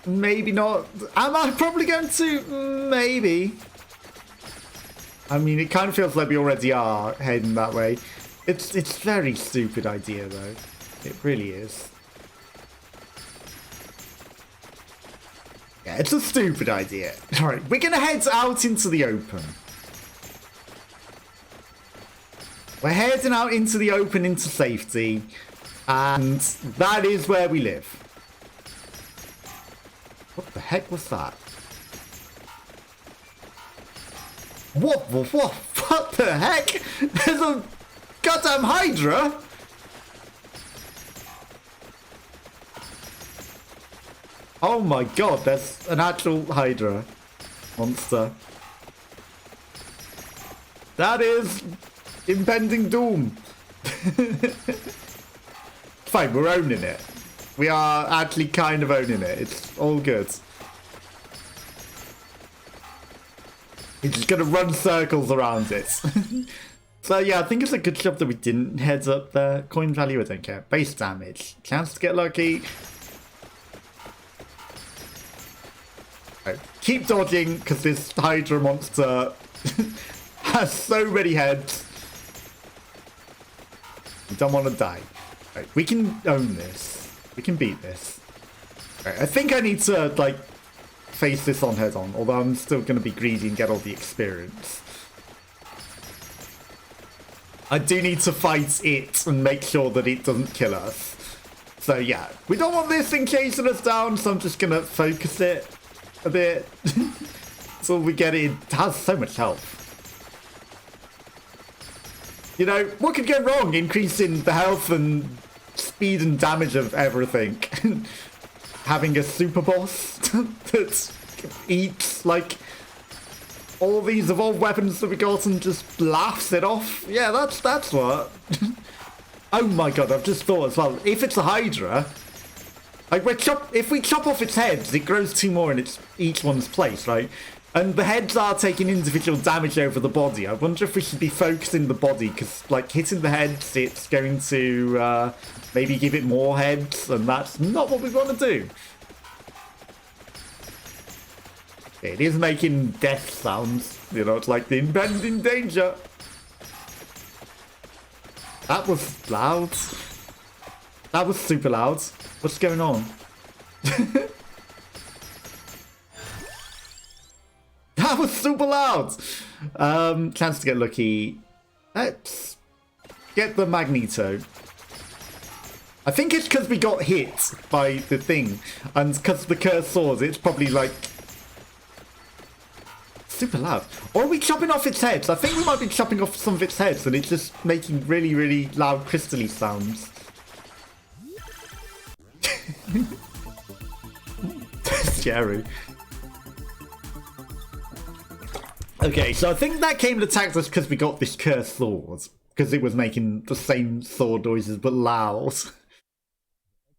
Maybe not. Am I probably going to? Maybe. I mean, it kind of feels like we already are heading that way. It's a very stupid idea, though. It really is. Yeah, it's a stupid idea. Alright, we're going to head out into the open. We're heading out into the open, into safety. And that is where we live. What the heck was that? What the heck? There's a goddamn Hydra! Oh my god, there's an actual Hydra monster. That is impending doom. Fine, we're owning it. We are actually kind of owning it. It's all good. He's just gonna run circles around it. So yeah, I think it's a good job that we didn't head up there. Coin value, I don't care. Base damage. Chance to get lucky. Right, keep dodging, because this Hydra monster has so many heads. We don't want to die. Right, we can own this. We can beat this. Right, I think I need to, like, face this on head on, although I'm still going to be greedy and get all the experience. I do need to fight it and make sure that it doesn't kill us. So yeah, we don't want this thing chasing us down, so I'm just going to focus it a bit. So we get it. It has so much health. You know, what could go wrong? Increasing the health and speed and damage of everything. Having a super boss that eats, like, all these evolved weapons that we got and just laughs it off. Yeah, that's what. Oh my god, I've just thought as well. If it's a Hydra, like, if we chop off its heads, it grows 2 more in each one's place, right? And the heads are taking individual damage over the body. I wonder if we should be focusing the body, because, like, hitting the heads, it's going to maybe give it more heads, and that's not what we want to do. It is making death sounds. You know, it's like the impending danger. That was loud. That was super loud. What's going on? That was super loud. Chance to get lucky. Let's get the Magneto. I think it's because we got hit by the thing. And because the cursed swords, it's probably like super loud. Or are we chopping off its heads? I think we might be chopping off some of its heads and it's just making really, really loud crystally sounds. scary. Okay, so I think that came and attacked us because we got this cursed sword. Because it was making the same sword noises but loud.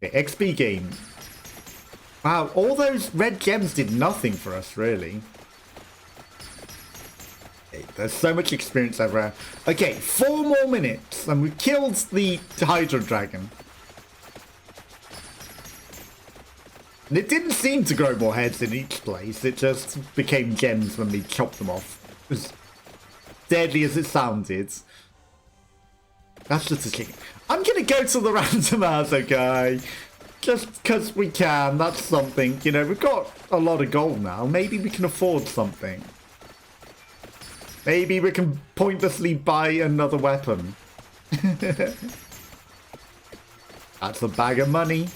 Okay, XP gain. Wow, all those red gems did nothing for us, really. Okay, there's so much experience everywhere. Okay, 4 more minutes and we killed the Hydra Dragon. And it didn't seem to grow more heads in each place, it just became gems when we chopped them off. As deadly as it sounded. That's just a chicken. I'm gonna go to the randomizer guy. Just because we can, that's something. You know, we've got a lot of gold now. Maybe we can afford something. Maybe we can pointlessly buy another weapon. That's a bag of money.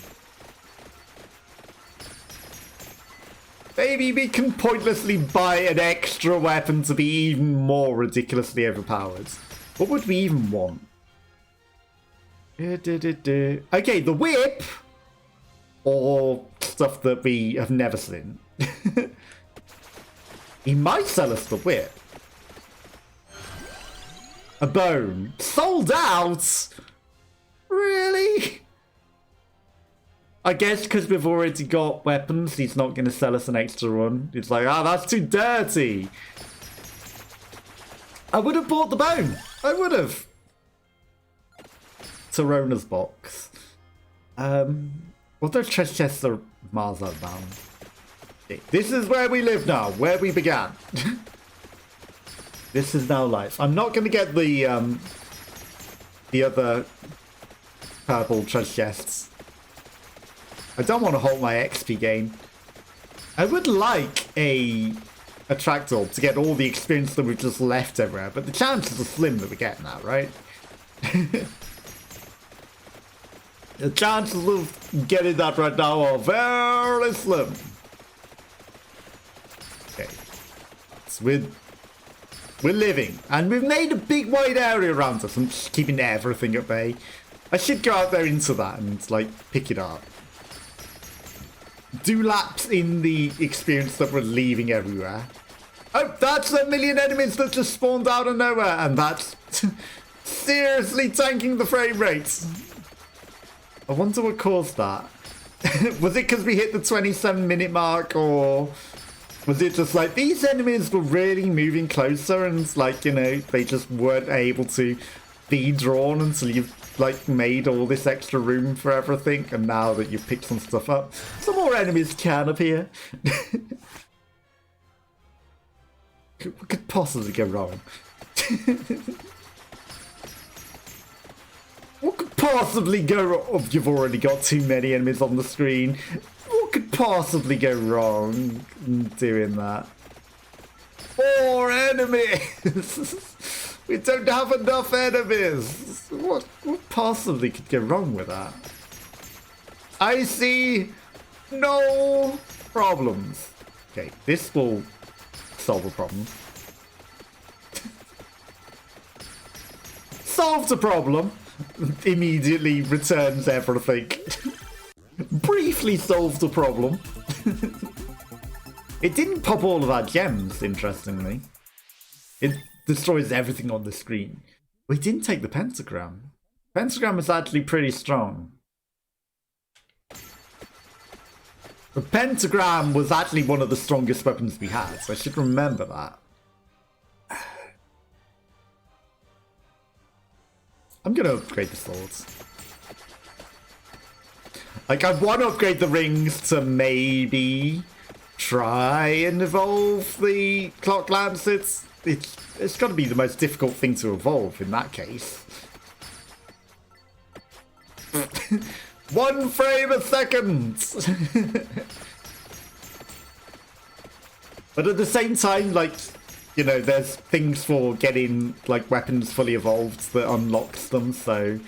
Maybe we can pointlessly buy an extra weapon to be even more ridiculously overpowered. What would we even want? Okay, the whip! Or stuff that we have never seen. He might sell us the whip. A bone. Sold out? Really? I guess because we've already got weapons, he's not going to sell us an extra one. It's like, ah, that's too dirty. I would have bought the bone. I would have. Tarona's box. Well, those treasure chests are miles outbound. Okay, this is where we live now, where we began. This is now life. I'm not going to get the other purple treasure chests. I don't want to hold my XP gain. I would like a tractor to get all the experience that we've just left everywhere, but the chances are slim that we get that, right? The chances of getting that right now are very slim. Okay. So we're living. And we've made a big wide area around us. I'm just keeping everything at bay. I should go out there into that and, like, pick it up. Do laps in the experience that we're leaving everywhere. Oh, that's a million enemies that just spawned out of nowhere. And that's seriously tanking the frame rates. I wonder what caused that. Was it because we hit the 27-minute mark, or was it just like these enemies were really moving closer and, like, you know, they just weren't able to be drawn until you've, like, made all this extra room for everything, and now that you've picked some stuff up, some more enemies can appear. What could possibly go wrong? What could possibly go wrong? Oh, you've already got too many enemies on the screen. What could possibly go wrong in doing that? 4 enemies! We don't have enough enemies! What possibly could go wrong with that? I see no problems. Okay, this will solve a problem. Solved a problem! Immediately returns everything. Briefly solved the problem. It didn't pop all of our gems, interestingly. It destroys everything on the screen. We didn't take the pentagram. Pentagram is actually pretty strong. The pentagram was actually one of the strongest weapons we had, so I should remember that. I'm going to upgrade the swords. Like, I want to upgrade the rings to maybe try and evolve the clock lancets. It's got to be the most difficult thing to evolve in that case. 1 frame a second! But at the same time, like, you know, there's things for getting, like, weapons fully evolved that unlocks them, so,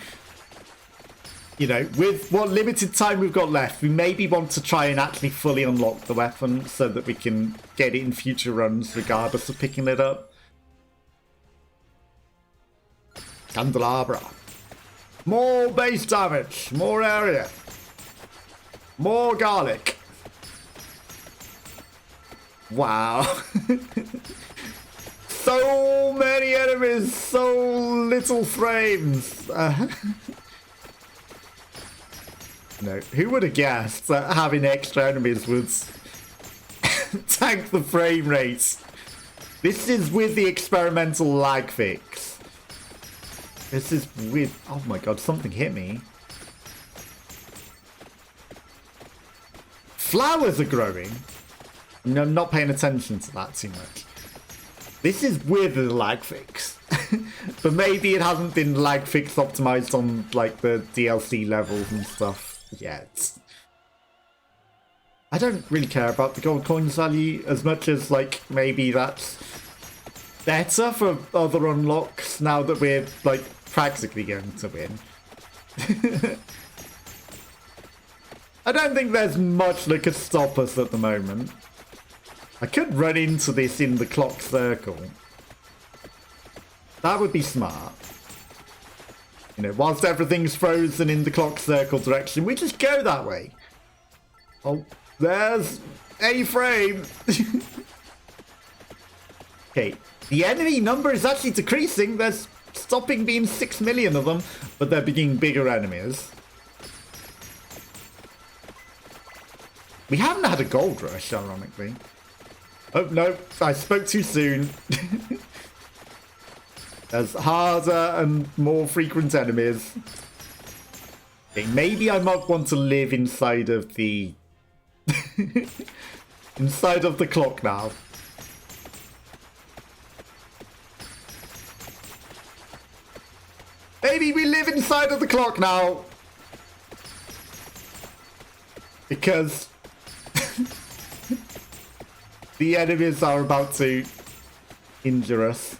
you know, with what limited time we've got left, we maybe want to try and actually fully unlock the weapon so that we can get it in future runs regardless of picking it up. Candelabra. More base damage, more area, more garlic. Wow. So many enemies, so little frames. No, who would have guessed that having extra enemies would tank the frame rate? This is with the experimental lag fix. This is with... Oh my god, something hit me. Flowers are growing. No, I'm not paying attention to that too much. This is with the lag fix. But maybe it hasn't been lag fix optimized on like the DLC levels and stuff yet. I don't really care about the gold coins value as much as like maybe that's better for other unlocks now that we're like practically going to win. I don't think there's much that could stop us at the moment. I could run into this in the clock circle. That would be smart. You know, whilst everything's frozen in the clock circle direction, we just go that way. Oh, there's a frame. Okay, the enemy number is actually decreasing. There's stopping being 6 million of them, but they're being bigger enemies. We haven't had a gold rush, ironically. Oh, no, I spoke too soon. There's harder and more frequent enemies. Okay, maybe I might want to live inside of the... inside of the clock now. Maybe we live inside of the clock now. Because... the enemies are about to injure us.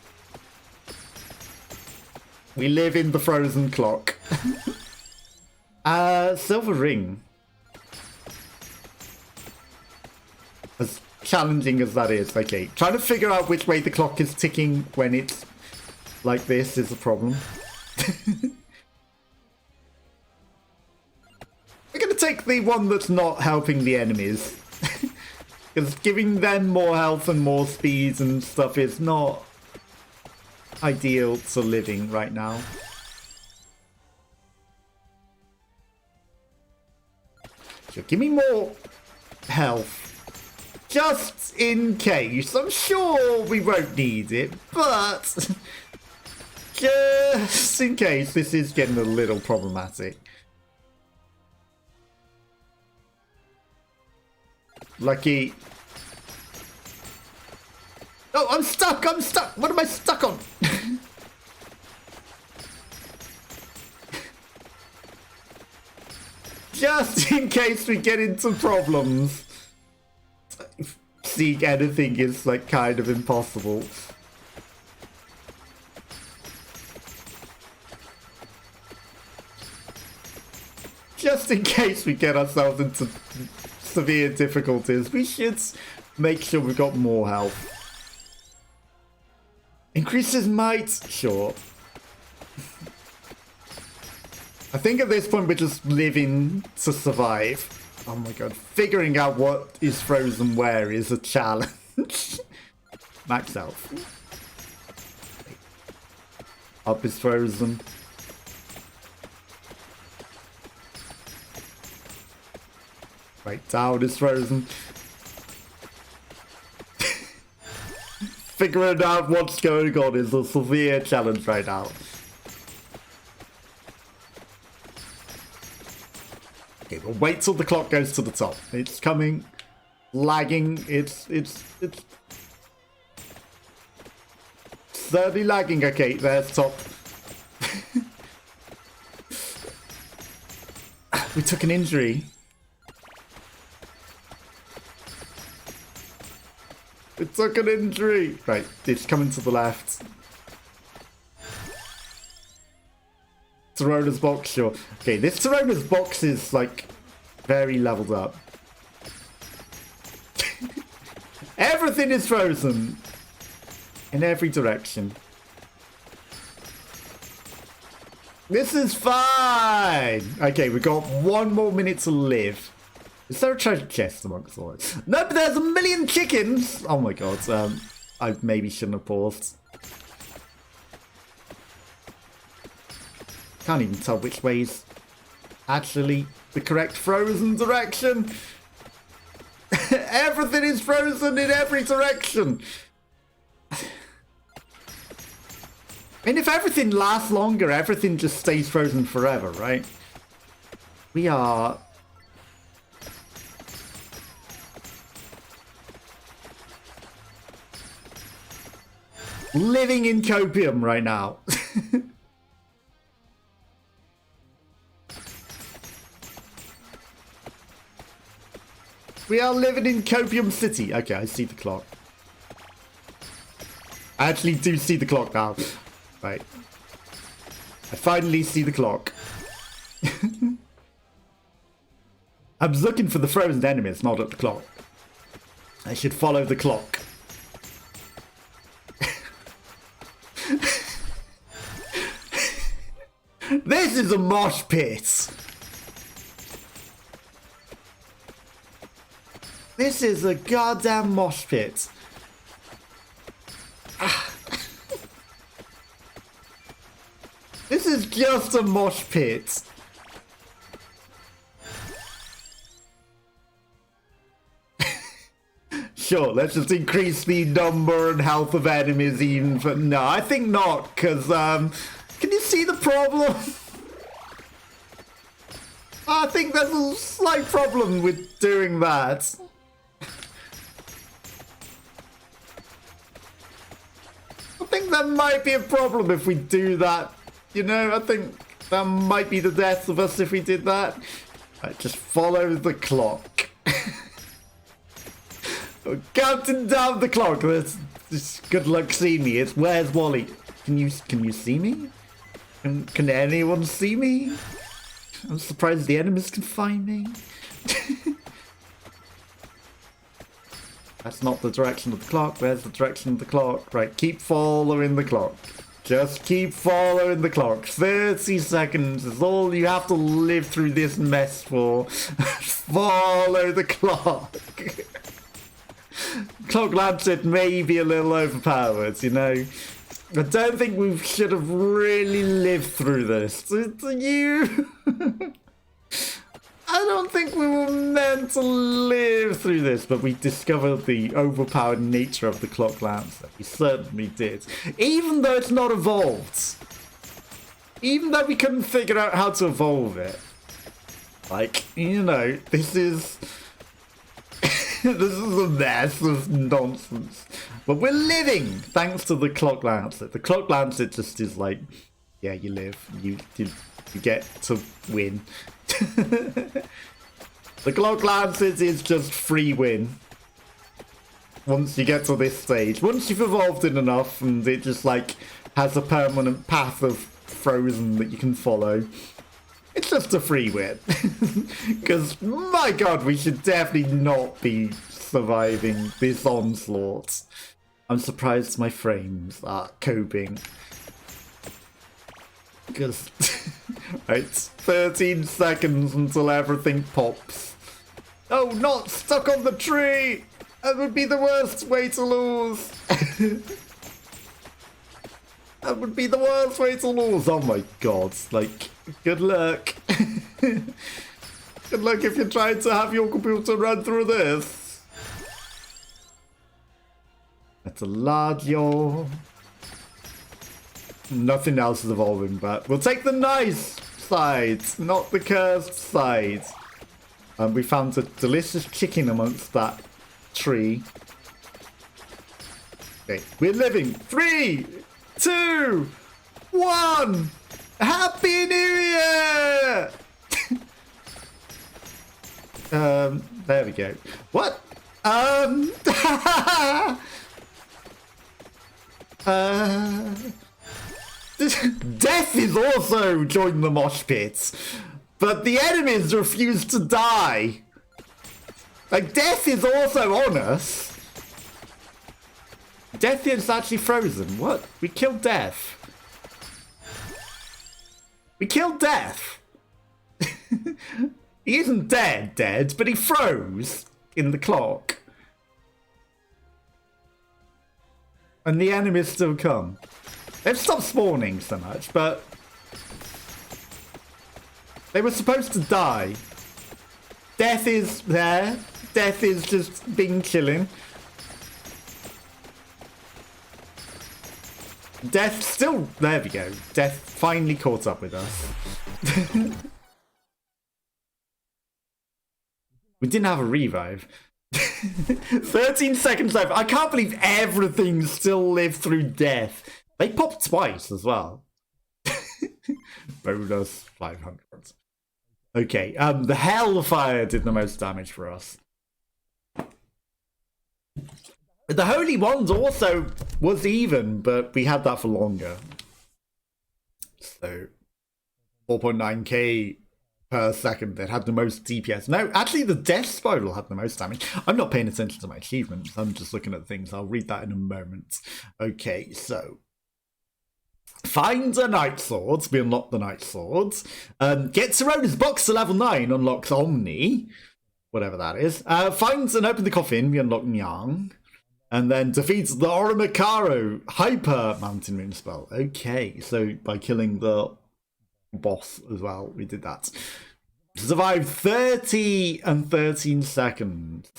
We live in the frozen clock. Silver ring. As challenging as that is, okay. Trying to figure out which way the clock is ticking when it's like this is a problem. We're going to take the one that's not helping the enemies. Because giving them more health and more speed and stuff is not ideal to living right now. So give me more health. Just in case. I'm sure we won't need it, but just in case this is getting a little problematic. Lucky. Oh, I'm stuck! I'm stuck! What am I stuck on? Just in case we get into problems. Seeing anything is like kind of impossible. Just in case we get ourselves into severe difficulties, we should make sure we've got more health. Increases might? Sure. I think at this point we're just living to survive. Oh my god, figuring out what is frozen where is a challenge. Max health. Up is frozen. Right, down is frozen. Figuring out what's going on is a severe challenge right now. Okay, we'll wait till the clock goes to the top. It's coming, lagging. It's certainly lagging. Okay, there's top. We took an injury. It took an injury. Right, it's coming to the left. Tirona's box, sure. Okay, this Tirona's box is like very leveled up. Everything is frozen in every direction. This is fine. Okay, we've got 1 more minute to live. Is there a treasure chest amongst all this? No, but there's a million chickens! Oh my god, I maybe shouldn't have paused. Can't even tell which way is actually the correct frozen direction. Everything is frozen in every direction. I mean, if everything lasts longer, everything just stays frozen forever, right? We are... living in copium right now. We are living in Copium City. Okay, I see the clock. I actually do see the clock now. Right. I finally see the clock. I was looking for the frozen enemies, not at the clock. I should follow the clock. This is a mosh pit. This is a goddamn mosh pit. This is just a mosh pit. Sure, let's just increase the number and health of enemies even for... No, I think not, because, can you see the problem? I think there's a slight problem with doing that. I think that might be a problem if we do that. You know, I think that might be the death of us if we did that. Right, just follow the clock. We're counting down the clock. That's good luck seeing me. It's where's Wally? Can you see me? Can anyone see me? I'm surprised the enemies can find me. That's not the direction of the clock. Where's the direction of the clock? Right, keep following the clock. Just keep following the clock. 30 seconds is all you have to live through this mess for. Follow the clock. Clock Lancet may be a little overpowered, you know. I don't think we should have really lived through this. You... I don't think we were meant to live through this, but we discovered the overpowered nature of the Clock Lancer. We certainly did. Even though it's not evolved. Even though we couldn't figure out how to evolve it. Like, you know, this is... this is a mess of nonsense. But we're living thanks to the Clock Lancet. The Clock Lancet just is like, yeah, you live. You get to win. The Clock Lancet is just free win. Once you get to this stage. Once you've evolved it enough and it just like has a permanent path of frozen that you can follow. It's just a free win. Because, my god, we should definitely not be surviving this onslaught. I'm surprised my frames are coping. Because, right, 13 seconds until everything pops. Oh, not stuck on the tree! That would be the worst way to lose. That would be the worst way to lose. Oh my god, like, good luck. Good luck if you're trying to have your computer run through this. That's a large yaw. Nothing else is evolving, but we'll take the nice side, not the cursed side. We found a delicious chicken amongst that tree. Okay, we're living. 3, 2, 1. Happy New Year! There we go. What? Death is also joining the mosh pits, but the enemies refuse to die. Like, Death is also on us. Death is actually frozen. What? We killed Death. We killed Death. He isn't dead, but he froze in the clock. And the enemies still come. They've stopped spawning so much, but they were supposed to die. Death is there. Death is just being chilling. Death still... There we go. Death finally caught up with us. We didn't have a revive. 13 seconds left. I can't believe everything still lived through death. They popped twice as well. Bonus 500. Okay, the Hellfire did the most damage for us. The Holy Wand also was even, but we had that for longer. So, 4.9k per second that had the most DPS. No, actually the Death Spiral had the most damage. I'm not paying attention to my achievements. I'm just looking at things. I'll read that in a moment. Okay, so... Find a Night Sword. We unlock the Night Swords. Get Sirona's box to level 9. Unlocks Omni. Whatever that is. Finds and open the coffin. We unlock Nyang. And then defeats the Oromakaro Hyper Mountain Moonspell. Okay, so by killing the boss as well, we did that. Survived 30 and 13 seconds.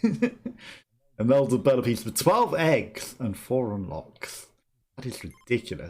And melded Bella Piece with 12 eggs and 4 unlocks. That is ridiculous.